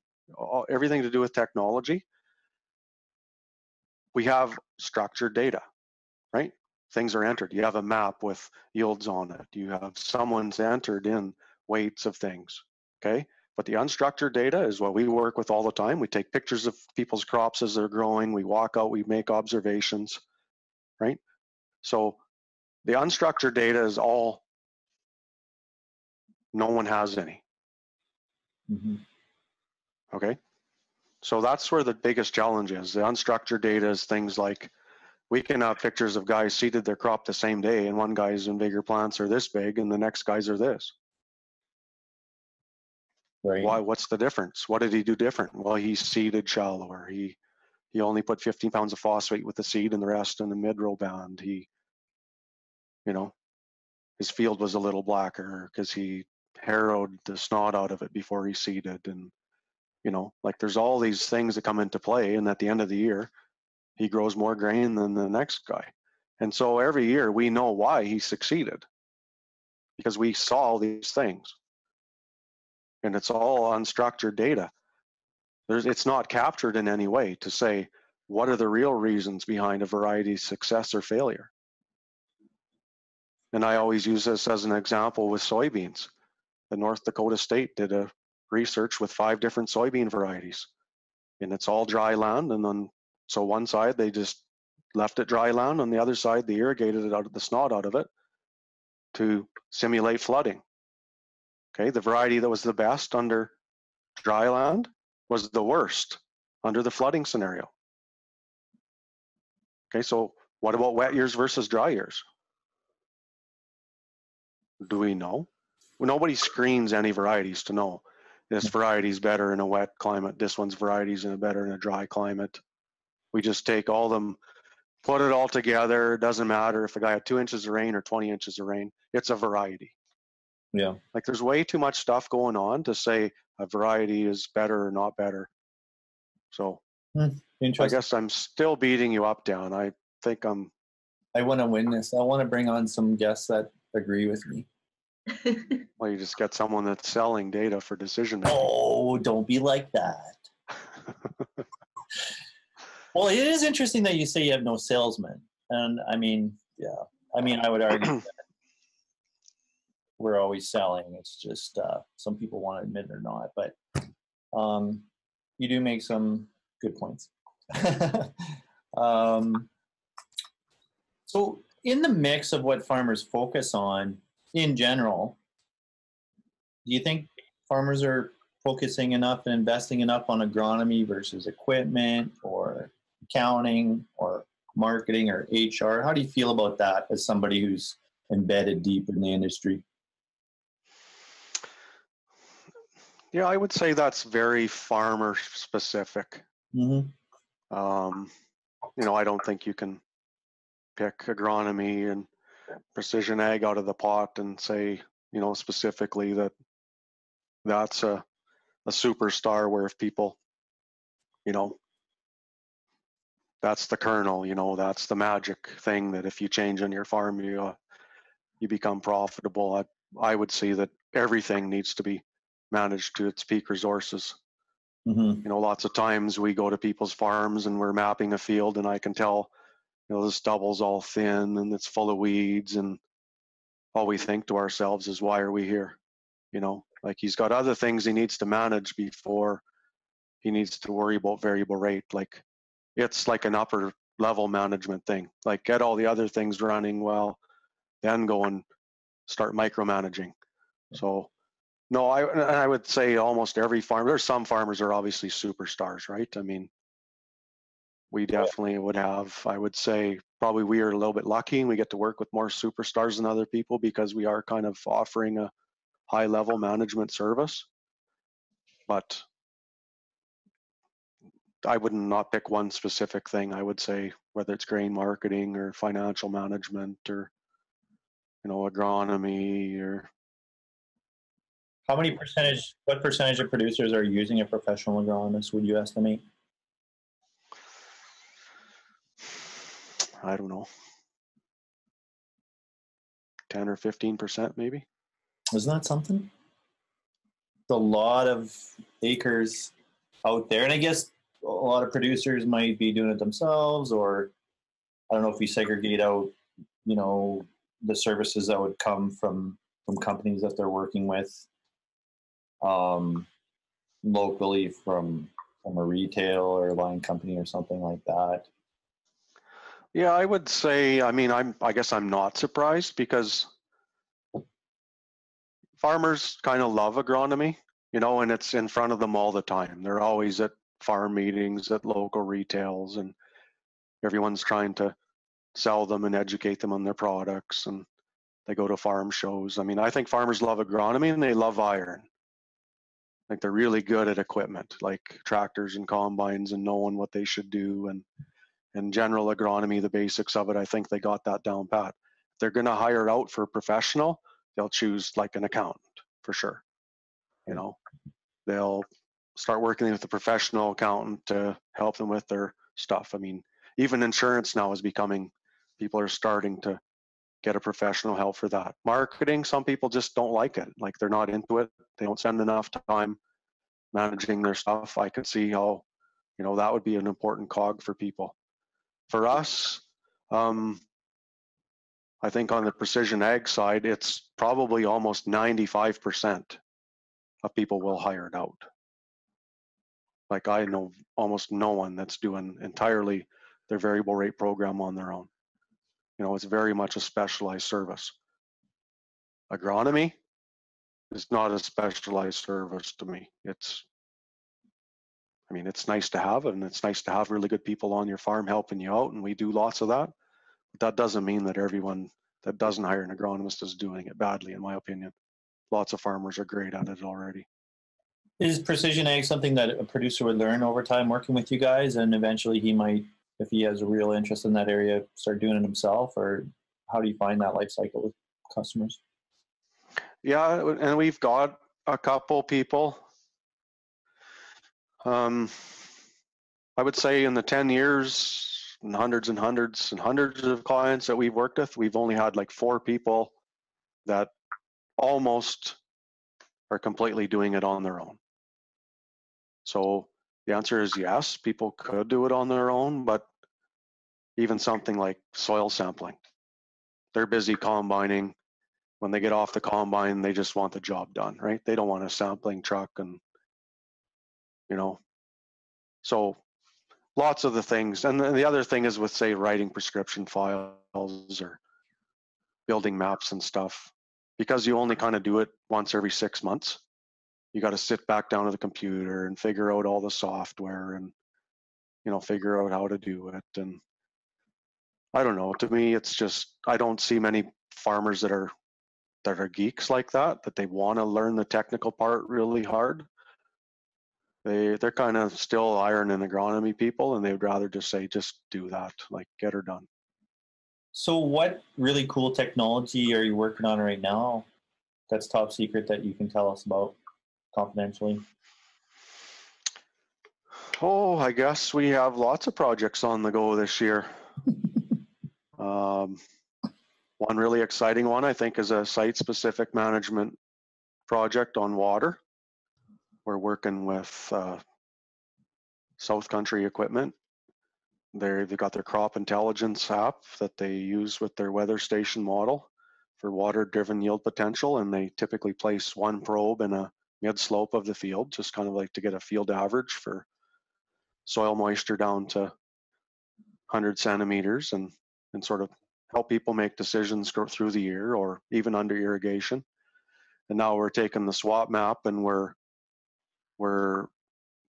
Speaker 4: everything to do with technology, we have structured data, right? Things are entered. You have a map with yields on it. You have someone's entered in weights of things, okay? But the unstructured data is what we work with all the time. We take pictures of people's crops as they're growing. We walk out, we make observations, right? So the unstructured data is all, no one has any. Okay? So that's where the biggest challenge is. The unstructured data is things like, we can have pictures of guys seeded their crop the same day, and one guy's Invigor plants are this big and the next guys are this.
Speaker 2: Right.
Speaker 4: Why? What's the difference? What did he do different? Well, he seeded shallower. He only put 15 pounds of phosphate with the seed and the rest in the mid-row band. His field was a little blacker because he harrowed the snot out of it before he seeded. And, like, there's all these things that come into play, and at the end of the year, he grows more grain than the next guy. And so every year we know why he succeeded, because we saw all these things. And it's all unstructured data. It's not captured in any way to say, what are the real reasons behind a variety's success or failure? And I always use this as an example with soybeans. The North Dakota state did a research with 5 different soybean varieties, and it's all dry land. And then, so one side, they just left it dry land. On the other side, they irrigated it out of the snot out of it to simulate flooding. Okay, the variety that was the best under dry land was the worst under the flooding scenario. Okay, so what about wet years versus dry years? Do we know? Well, nobody screens any varieties to know this variety is better in a wet climate, this one's variety is better in a dry climate. We just take all them, put it all together. It doesn't matter if a guy had 2 inches of rain or 20 inches of rain. It's a variety.
Speaker 2: Yeah.
Speaker 4: Like, there's way too much stuff going on to say a variety is better or not better. So I guess I'm still beating you up, Dan. I think I'm
Speaker 2: I want to win this. I want to bring on some guests that agree with me.
Speaker 4: Well, you just get someone that's selling data for decision making.
Speaker 2: Oh, don't be like that. Well, it is interesting that you say you have no salesmen. And I mean, yeah. I mean, I would argue that we're always selling. It's just some people want to admit it or not. But you do make some good points. So in the mix of what farmers focus on in general, do you think farmers are focusing enough and investing enough on agronomy versus equipment or accounting or marketing or HR? How do you feel about that as somebody who's embedded deep in the industry?
Speaker 4: Yeah, I would say that's very farmer specific.
Speaker 2: Mm-hmm.
Speaker 4: You know, I don't think you can pick agronomy and precision ag out of the pot and say, you know, specifically that that's a superstar where if people, you know, that's the kernel, you know, that's the magic thing that if you change on your farm, you become profitable. I would say that everything needs to be managed to its peak resources.
Speaker 2: Mm-hmm.
Speaker 4: You know, lots of times we go to people's farms and we're mapping a field and I can tell, you know, the stubble's all thin and it's full of weeds, and all we think to ourselves is, why are we here? You know, like he's got other things he needs to manage before he needs to worry about variable rate. Like it's like an upper level management thing. Like get all the other things running well, then go and start micromanaging. So no, I would say almost every farm, there's some farmers are obviously superstars, right? I mean, we definitely would have, I would say probably we are a little bit lucky and we get to work with more superstars than other people because we are kind of offering a high level management service. But I would not pick one specific thing. I would say whether it's grain marketing or financial management or, you know, agronomy or.
Speaker 2: What percentage of producers are using a professional agronomist, would you estimate?
Speaker 4: I don't know, 10 or 15% maybe.
Speaker 2: Isn't that something? It's a lot of acres out there. And I guess a lot of producers might be doing it themselves, or I don't know if we segregate out, you know, the services that would come from companies that they're working with locally from a retail or line company or something like that.
Speaker 4: Yeah, I would say, I mean, I guess I'm not surprised because farmers kind of love agronomy, you know, and it's in front of them all the time. They're always at farm meetings, at local retails, and everyone's trying to sell them and educate them on their products, and they go to farm shows. I mean, I think farmers love agronomy and they love iron. Like they're really good at equipment, like tractors and combines and knowing what they should do, and general agronomy, the basics of it, I think they got that down pat. If they're going to hire out for a professional, they'll choose like an accountant for sure. You know, they'll start working with a professional accountant to help them with their stuff. I mean, even insurance now is becoming, people are starting to get a professional help for that. Marketing, some people just don't like it. Like they're not into it. They don't spend enough time managing their stuff. I could see how, you know, that would be an important cog for people. For us, I think on the precision ag side, it's probably almost 95% of people will hire it out. Like I know almost no one that's doing entirely their variable rate program on their own. You know, it's very much a specialized service. Agronomy is not a specialized service to me. I mean, it's nice to have, and it's nice to have really good people on your farm helping you out, and we do lots of that. But that doesn't mean that everyone that doesn't hire an agronomist is doing it badly, in my opinion. Lots of farmers are great at it already.
Speaker 2: Is precision ag something that a producer would learn over time working with you guys, and eventually he might, if he has a real interest in that area, start doing it himself? Or how do you find that life cycle with customers?
Speaker 4: Yeah, and we've got a couple people. I would say in the 10 years, and hundreds and hundreds and hundreds of clients that we've worked with, we've only had like 4 people that almost are completely doing it on their own. So the answer is yes, people could do it on their own, but even something like soil sampling, they're busy combining. When they get off the combine, they just want the job done, right? They don't want a sampling truck and, so lots of the things. And then the other thing is with, say, writing prescription files or building maps and stuff, because you only kind of do it once every 6 months. You got to sit back down to the computer and figure out all the software and, figure out how to do it. And I don't know, to me, it's just, I don't see many farmers that are geeks like that they want to learn the technical part really hard. They're kind of still iron and agronomy people, and they'd rather just say, just do that, like get her done.
Speaker 2: So what really cool technology are you working on right now that's top secret that you can tell us about confidentially?
Speaker 4: Oh, I guess we have lots of projects on the go this year. One really exciting one, I think, is a site-specific management project on water. We're working with South Country Equipment. They've got their crop intelligence app that they use with their weather station model for water-driven yield potential, and they typically place one probe in a mid-slope of the field, just kind of like to get a field average for soil moisture down to 100 centimeters and sort of help people make decisions through the year or even under irrigation. And now we're taking the swap map and we're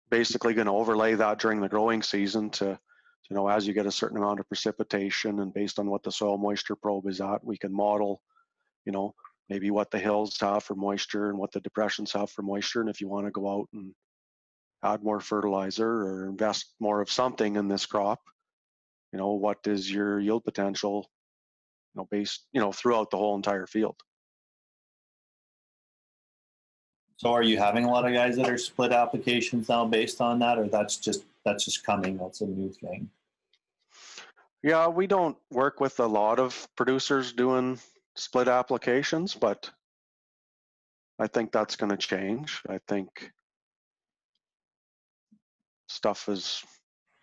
Speaker 4: basically going to overlay that during the growing season to, as you get a certain amount of precipitation and based on what the soil moisture probe is at, we can model, maybe what the hills have for moisture and what the depressions have for moisture. And if you want to go out and add more fertilizer or invest more of something in this crop, what is your yield potential, based, throughout the whole entire field.
Speaker 2: So are you having a lot of guys that are split applications now based on that, or that's just coming, that's a new thing?
Speaker 4: Yeah, we don't work with a lot of producers doing split applications, but I think that's going to change. I think stuff is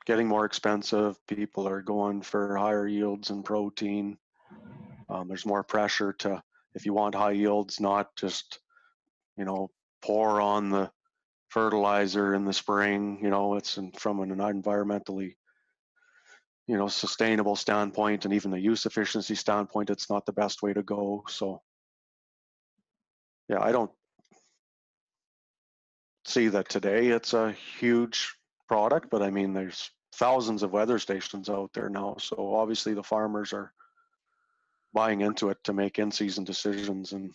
Speaker 4: getting more expensive. People are going for higher yields and protein. There's more pressure to, if you want high yields, not just, pour on the fertilizer in the spring. It's from an environmentally, sustainable standpoint and even the use efficiency standpoint, it's not the best way to go. So yeah, I don't see that today it's a huge product, but I mean, there's thousands of weather stations out there now. So obviously the farmers are buying into it to make in-season decisions, and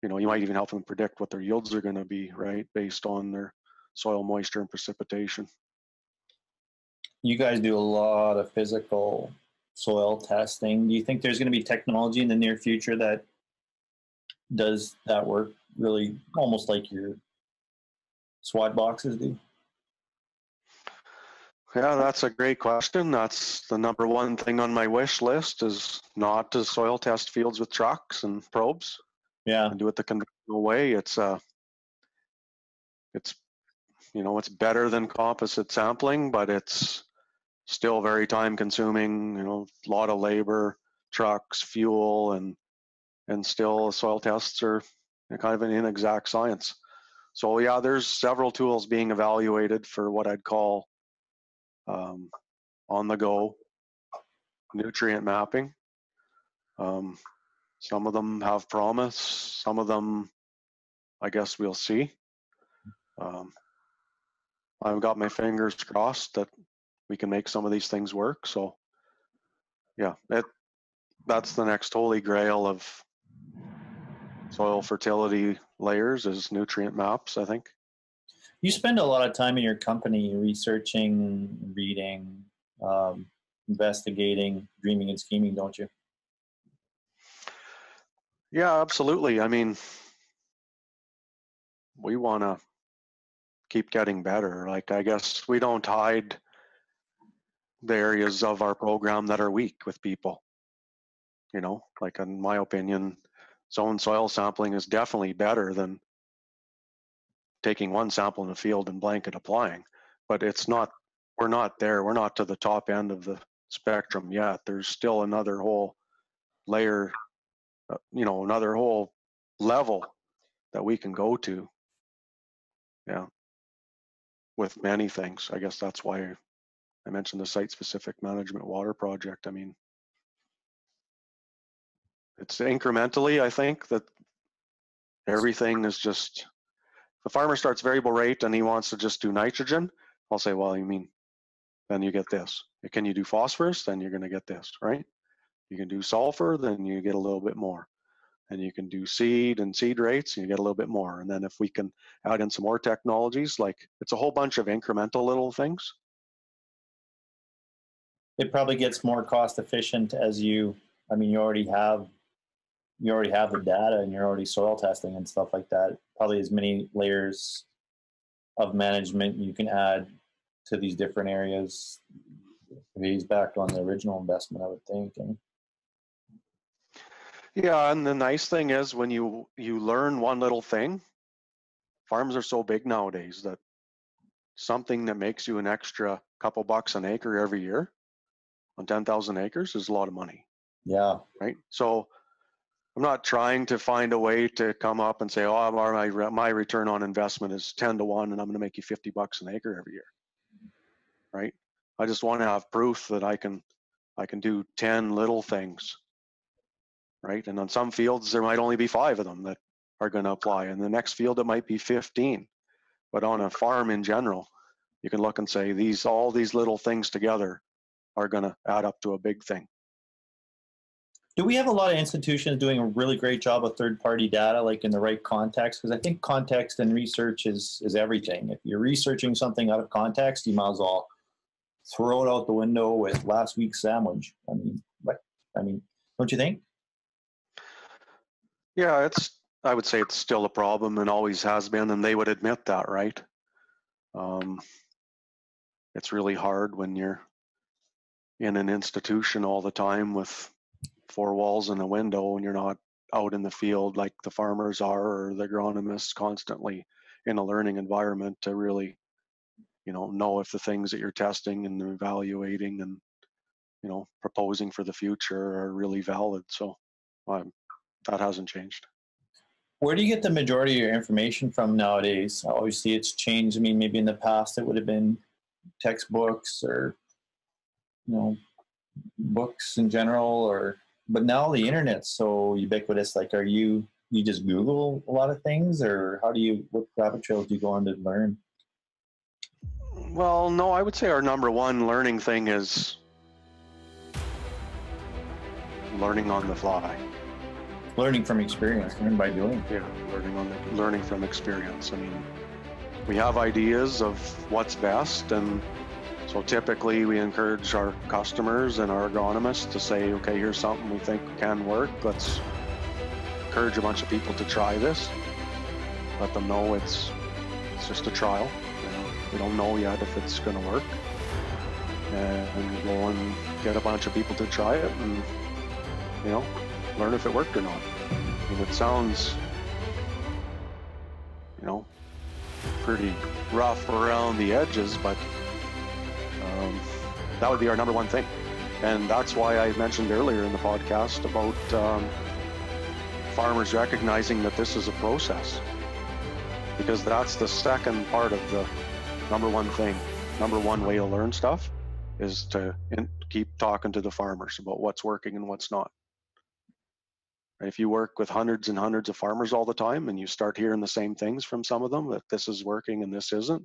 Speaker 4: you might even help them predict what their yields are going to be, right, based on their soil moisture and precipitation.
Speaker 2: You guys do a lot of physical soil testing. Do you think there's going to be technology in the near future that does that work really almost like your SWOT boxes do?
Speaker 4: Yeah, that's a great question. That's the number one thing on my wish list, is not to soil test fields with trucks and probes.
Speaker 2: Yeah.
Speaker 4: And do it the conventional way. It's better than composite sampling, but it's still very time consuming, a lot of labor, trucks, fuel, and still soil tests are kind of an inexact science. So yeah, there's several tools being evaluated for what I'd call on the go nutrient mapping. Some of them have promise, some of them I guess we'll see. I've got my fingers crossed that we can make some of these things work. So yeah, that's the next holy grail of soil fertility layers, is nutrient maps, I think.
Speaker 2: You spend a lot of time in your company researching, reading, investigating, dreaming and scheming, don't you?
Speaker 4: Yeah, absolutely. I mean, we want to keep getting better. Like, I guess we don't hide the areas of our program that are weak with people. You know, like in my opinion, zone soil sampling is definitely better than taking one sample in the field and blanket applying. But it's not, we're not there. We're not to the top end of the spectrum yet. There's still another whole layer, you know, another whole level that we can go to. Yeah. With many things. I guess that's why I mentioned the site-specific management water project. I mean, it's incrementally, I think, that everything is just, the farmer starts variable rate and he wants to just do nitrogen. I'll say, well, you mean, then you get this. Can you do phosphorus? Then you're going to get this, right? You can do sulfur, then you get a little bit more. And you can do seed and seed rates, and you get a little bit more. And then if we can add in some more technologies, like it's a whole bunch of incremental little things.
Speaker 2: It probably gets more cost efficient as you, I mean, you already have the data and you're already soil testing and stuff like that. Probably as many layers of management you can add to these different areas pays back on the original investment, I would think. And
Speaker 4: yeah, and the nice thing is when you learn one little thing, farms are so big nowadays that something that makes you an extra couple bucks an acre every year on 10,000 acres is a lot of money.
Speaker 2: yeah.
Speaker 4: Right. So I'm not trying to find a way to come up and say, oh, my return on investment is 10 to 1 and I'm going to make you 50 bucks an acre every year. Right. I just want to have proof that I can do 10 little things. Right. And on some fields, there might only be 5 of them that are going to apply. And the next field, it might be 15. But on a farm in general, you can look and say all these little things together are going to add up to a big thing.
Speaker 2: Do we have a lot of institutions doing a really great job of third-party data, like in the right context? Because I think context and research is everything. If you're researching something out of context, you might as well throw it out the window with last week's sandwich. I mean, don't you think?
Speaker 4: Yeah, I would say it's still a problem and always has been, and they would admit that, right? It's really hard when you're in an institution all the time with 4 walls and a window and you're not out in the field like the farmers are or the agronomists constantly in a learning environment to really, know if the things that you're testing and evaluating and, proposing for the future are really valid. So that hasn't changed.
Speaker 2: Where do you get the majority of your information from nowadays? Obviously, it's changed. I mean, maybe in the past it would have been textbooks or, books in general, but now the internet's so ubiquitous. Like, you just Google a lot of things, or what rabbit trails do you go on to learn?
Speaker 4: Well, no, I would say our number one learning thing is learning on the fly.
Speaker 2: Learning from experience, learn by doing.
Speaker 4: Yeah, learning from experience. I mean, we have ideas of what's best, and so typically we encourage our customers and our agronomists to say, okay, here's something we think can work. Let's encourage a bunch of people to try this. Let them know it's just a trial. We don't know yet if it's going to work. And go and get a bunch of people to try it and, learn if it worked or not. I mean, it sounds, pretty rough around the edges, but that would be our number one thing. And that's why I mentioned earlier in the podcast about farmers recognizing that this is a process, because that's the second part of the number one thing. Number one way to learn stuff is to keep talking to the farmers about what's working and what's not. If you work with hundreds and hundreds of farmers all the time and you start hearing the same things from some of them, that this is working and this isn't,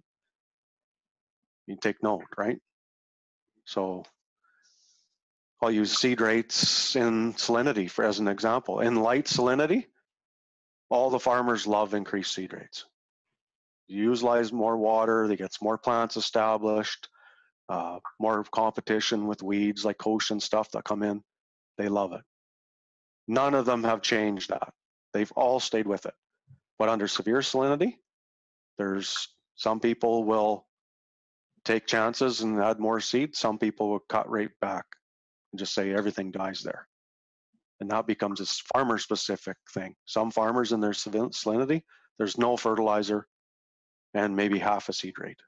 Speaker 4: you take note, right? So I'll use seed rates in salinity as an example. In light salinity, all the farmers love increased seed rates. You utilize more water, they get more plants established, more competition with weeds like koch and stuff that come in. They love it. None of them have changed that. They've all stayed with it. But under severe salinity, there's some people will take chances and add more seed. Some people will cut right back and just say everything dies there. And that becomes a farmer specific thing. Some farmers in their salinity, there's no fertilizer and maybe half a seed rate.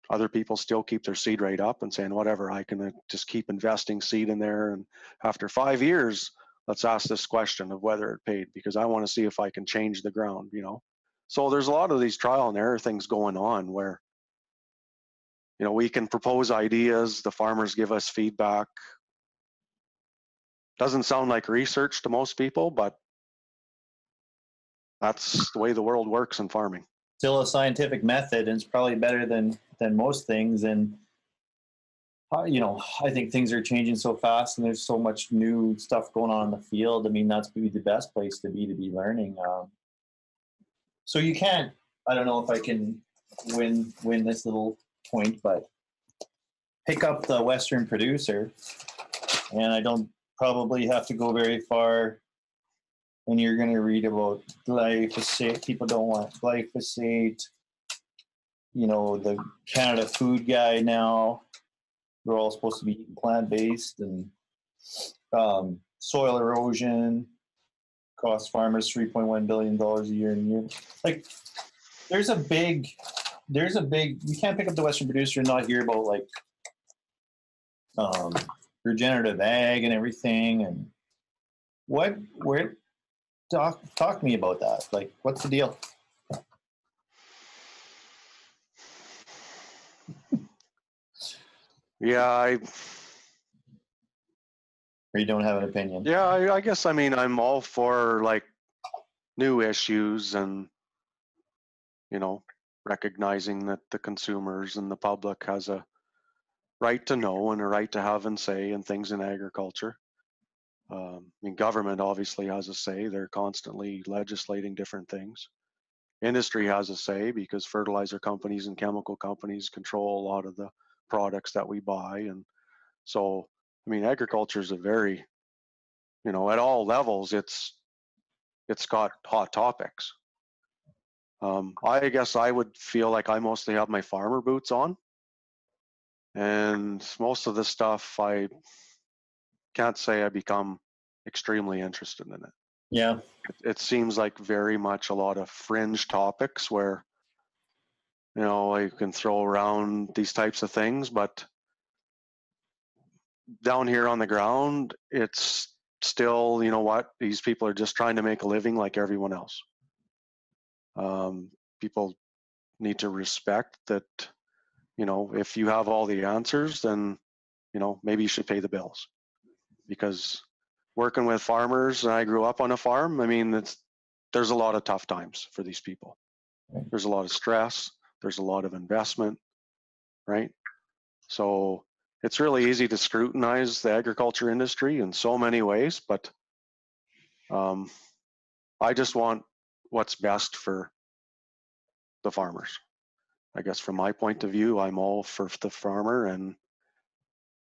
Speaker 4: Other people still keep their seed rate up and saying, whatever, I can just keep investing seed in there. And after 5 years, let's ask this question of whether it paid, because I want to see if I can change the ground, you know. So there's a lot of these trial and error things going on where, you know, we can propose ideas, the farmers give us feedback. Doesn't sound like research to most people, but that's the way the world works in farming.
Speaker 2: Still a scientific method, and it's probably better than most things. And you know, I think things are changing so fast, and there's so much new stuff going on in the field. I mean, that's be the best place to be learning. So you can't. I don't know if I can win this little point, but pick up the Western producer, and I don't probably have to go very far. And you're going to read about glyphosate. People don't want glyphosate. You know, the Canada Food Guide now. We're all supposed to be plant-based, and soil erosion costs farmers $3.1 billion a year in a year. Like, there's a big, you can't pick up the Western producer and not hear about like regenerative ag and everything. And talk to me about that. Like, what's the deal?
Speaker 4: Yeah,
Speaker 2: Or you don't have an opinion?
Speaker 4: Yeah, I guess, I mean, I'm all for like new issues and, you know, recognizing that the consumers and the public has a right to know and a right to have and say in things in agriculture. I mean, government obviously has a say. They're constantly legislating different things. Industry has a say because fertilizer companies and chemical companies control a lot of the products that we buy. And so, I mean, agriculture is a very, you know, at all levels, it's got hot topics. I guess I would feel like I mostly have my farmer boots on. And most of the stuff, I can't say I become extremely interested in it.
Speaker 2: Yeah.
Speaker 4: It seems like very much a lot of fringe topics where, you know, I can throw around these types of things, but down here on the ground, it's still, you know what, these people are just trying to make a living like everyone else. People need to respect that, you know, if you have all the answers, then, you know, maybe you should pay the bills. Because working with farmers, and I grew up on a farm, I mean, there's a lot of tough times for these people. There's a lot of stress, there's a lot of investment, right? So it's really easy to scrutinize the agriculture industry in so many ways, but I just want what's best for the farmers. I guess from my point of view, I'm all for the farmer, and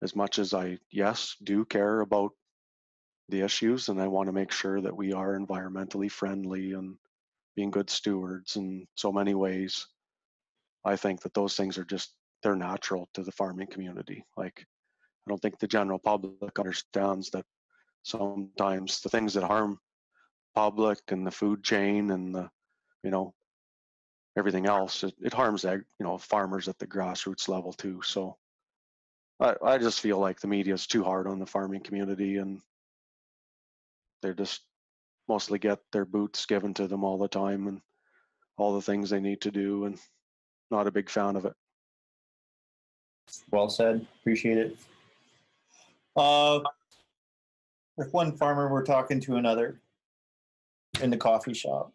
Speaker 4: as much as I, yes, do care about the issues, and I want to make sure that we are environmentally friendly and being good stewards in so many ways, I think that those things are just, they're natural to the farming community. Like, I don't think the general public understands that sometimes the things that harm public and the food chain and the, you know, everything else, it harms, you know, farmers at the grassroots level too. So I just feel like the media is too hard on the farming community, and they're just mostly get their boots given to them all the time and all the things they need to do, and not a big fan of it.
Speaker 2: Well said. Appreciate it. If one farmer were talking to another in the coffee shop,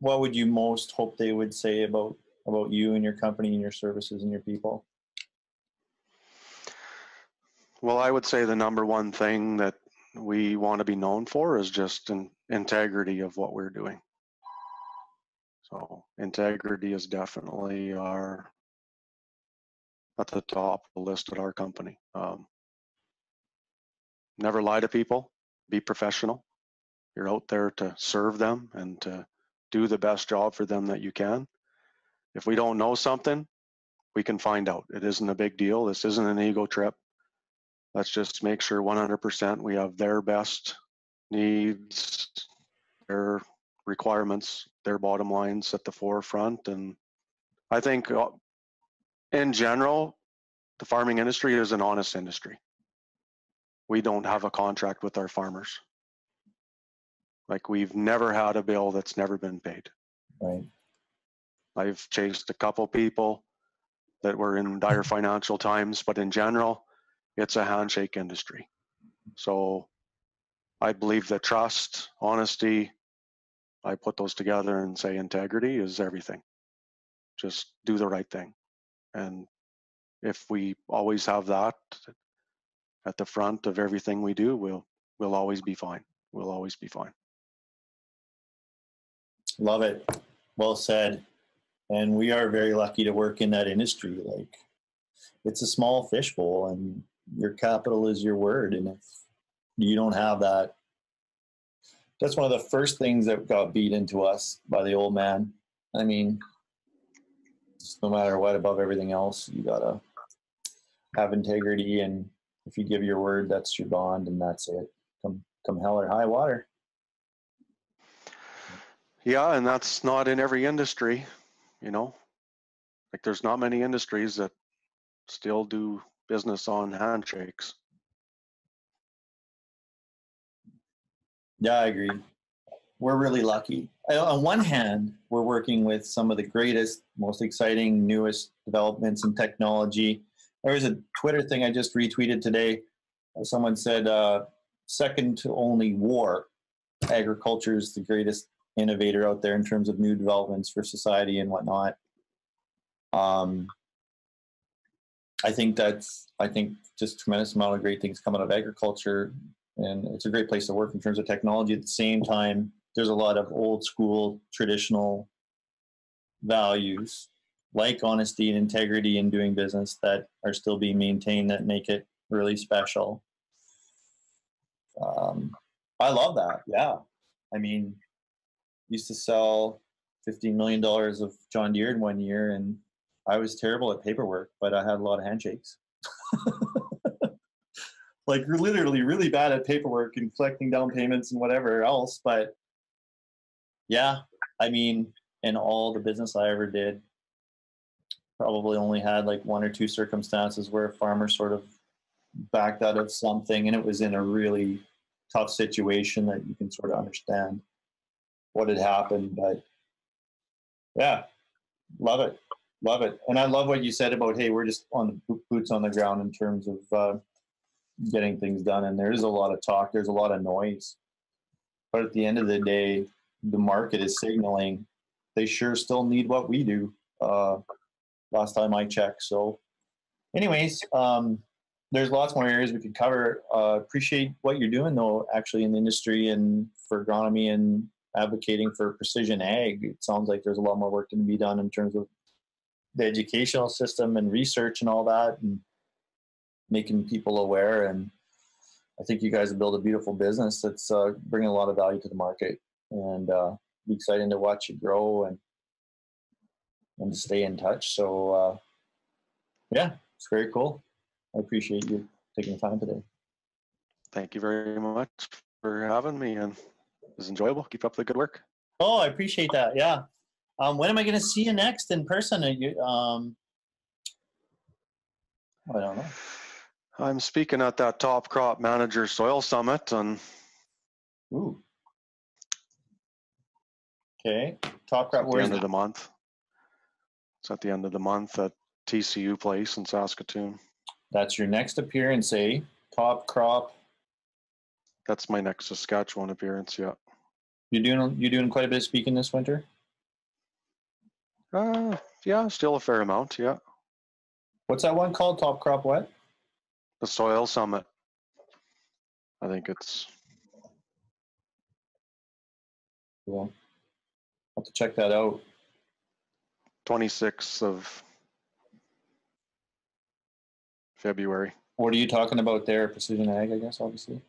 Speaker 2: what would you most hope they would say about you and your company and your services and your people?
Speaker 4: Well, I would say the number one thing that we want to be known for is just an integrity of what we're doing. So integrity is definitely at the top of the list at our company. Never lie to people, be professional. You're out there to serve them and to do the best job for them that you can. If we don't know something, we can find out. It isn't a big deal. This isn't an ego trip. Let's just make sure 100% we have their best needs, their requirements, their bottom lines at the forefront. And I think in general, the farming industry is an honest industry. We don't have a contract with our farmers. Like, we've never had a bill that's never been paid.
Speaker 2: Right.
Speaker 4: I've chased a couple people that were in dire financial times, but in general, it's a handshake industry. So I believe that trust, honesty, I put those together and say integrity is everything. Just do the right thing. And if we always have that at the front of everything we do, we'll always be fine. We'll always be fine.
Speaker 2: Love it. Well said. And we are very lucky to work in that industry. Like, it's a small fishbowl, and your capital is your word. And if you don't have that, that's one of the first things that got beat into us by the old man. I mean, no matter what, above everything else, you gotta have integrity, and if you give your word, that's your bond, and that's it. Come hell or high water.
Speaker 4: Yeah, and that's not in every industry, you know. Like, there's not many industries that still do business on handshakes.
Speaker 2: Yeah, I agree. We're really lucky. On one hand, we're working with some of the greatest, most exciting, newest developments in technology. There was a Twitter thing I just retweeted today. Someone said, second to only war, agriculture is the greatest innovator out there in terms of new developments for society and whatnot. I think just tremendous amount of great things come out of agriculture, and it's a great place to work in terms of technology. At the same time, there's a lot of old school traditional values like honesty and integrity in doing business that are still being maintained, that make it really special. I love that. Yeah. I mean, used to sell $15 million of John Deere in 1 year, and I was terrible at paperwork, but I had a lot of handshakes. Like, literally really bad at paperwork and collecting down payments and whatever else. But yeah, I mean, in all the business I ever did, probably only had like one or two circumstances where a farmer sort of backed out of something, and it was in a really tough situation that you can sort of understand what had happened. But yeah, love it. Love it. And I love what you said about, hey, we're just on the boots on the ground in terms of getting things done. And there is a lot of talk, there's a lot of noise. But at the end of the day, the market is signaling they sure still need what we do. Last time I checked. So anyways, there's lots more areas we could cover. Appreciate what you're doing, though, actually, in the industry and for agronomy and advocating for precision ag. It sounds like there's a lot more work to be done in terms of the educational system and research and all that, and making people aware. And I think you guys have built a beautiful business that's bringing a lot of value to the market, and be exciting to watch it grow and to stay in touch. So yeah, it's very cool. I appreciate you taking the time today.
Speaker 4: Thank you very much for having me, and it was enjoyable. Keep up the good work.
Speaker 2: Oh, I appreciate that. Yeah. When am I going to see you next in person? I don't know.
Speaker 4: I'm speaking at that Top Crop Manager Soil Summit on.
Speaker 2: Ooh. Okay. Top Crop.
Speaker 4: At the end of the month. It's at the end of the month at TCU Place in Saskatoon.
Speaker 2: That's your next appearance, eh? Top Crop.
Speaker 4: That's my next Saskatchewan appearance. Yeah.
Speaker 2: You doing quite a bit of speaking this winter?
Speaker 4: Yeah, still a fair amount. Yeah.
Speaker 2: What's that one called? Top Crop what?
Speaker 4: The Soil Summit. I think it's.
Speaker 2: Cool. I'll have to check that out.
Speaker 4: 26th of February.
Speaker 2: What are you talking about there? Precision ag, I guess, obviously.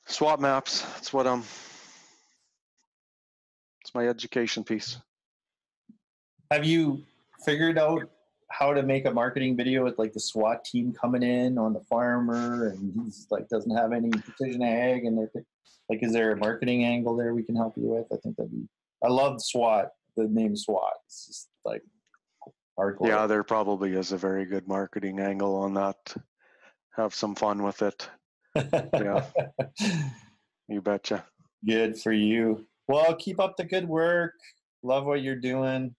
Speaker 4: Swap maps. That's what it's my education piece.
Speaker 2: Have you figured out how to make a marketing video with like the SWAT team coming in on the farmer, and he's like doesn't have any precision ag, and they're like, is there a marketing angle there we can help you with? I think that'd be. I love SWAT. The name SWAT. It's just like hardcore.
Speaker 4: Yeah, there probably is a very good marketing angle on that. Have some fun with it. Yeah, you betcha.
Speaker 2: Good for you. Well, keep up the good work. Love what you're doing.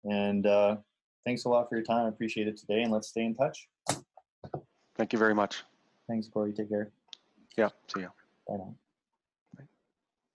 Speaker 2: And thanks a lot for your time. I appreciate it today. And let's stay in touch.
Speaker 4: Thank you very much.
Speaker 2: Thanks, Cory. Take care.
Speaker 4: Yeah, see ya.
Speaker 2: Bye now.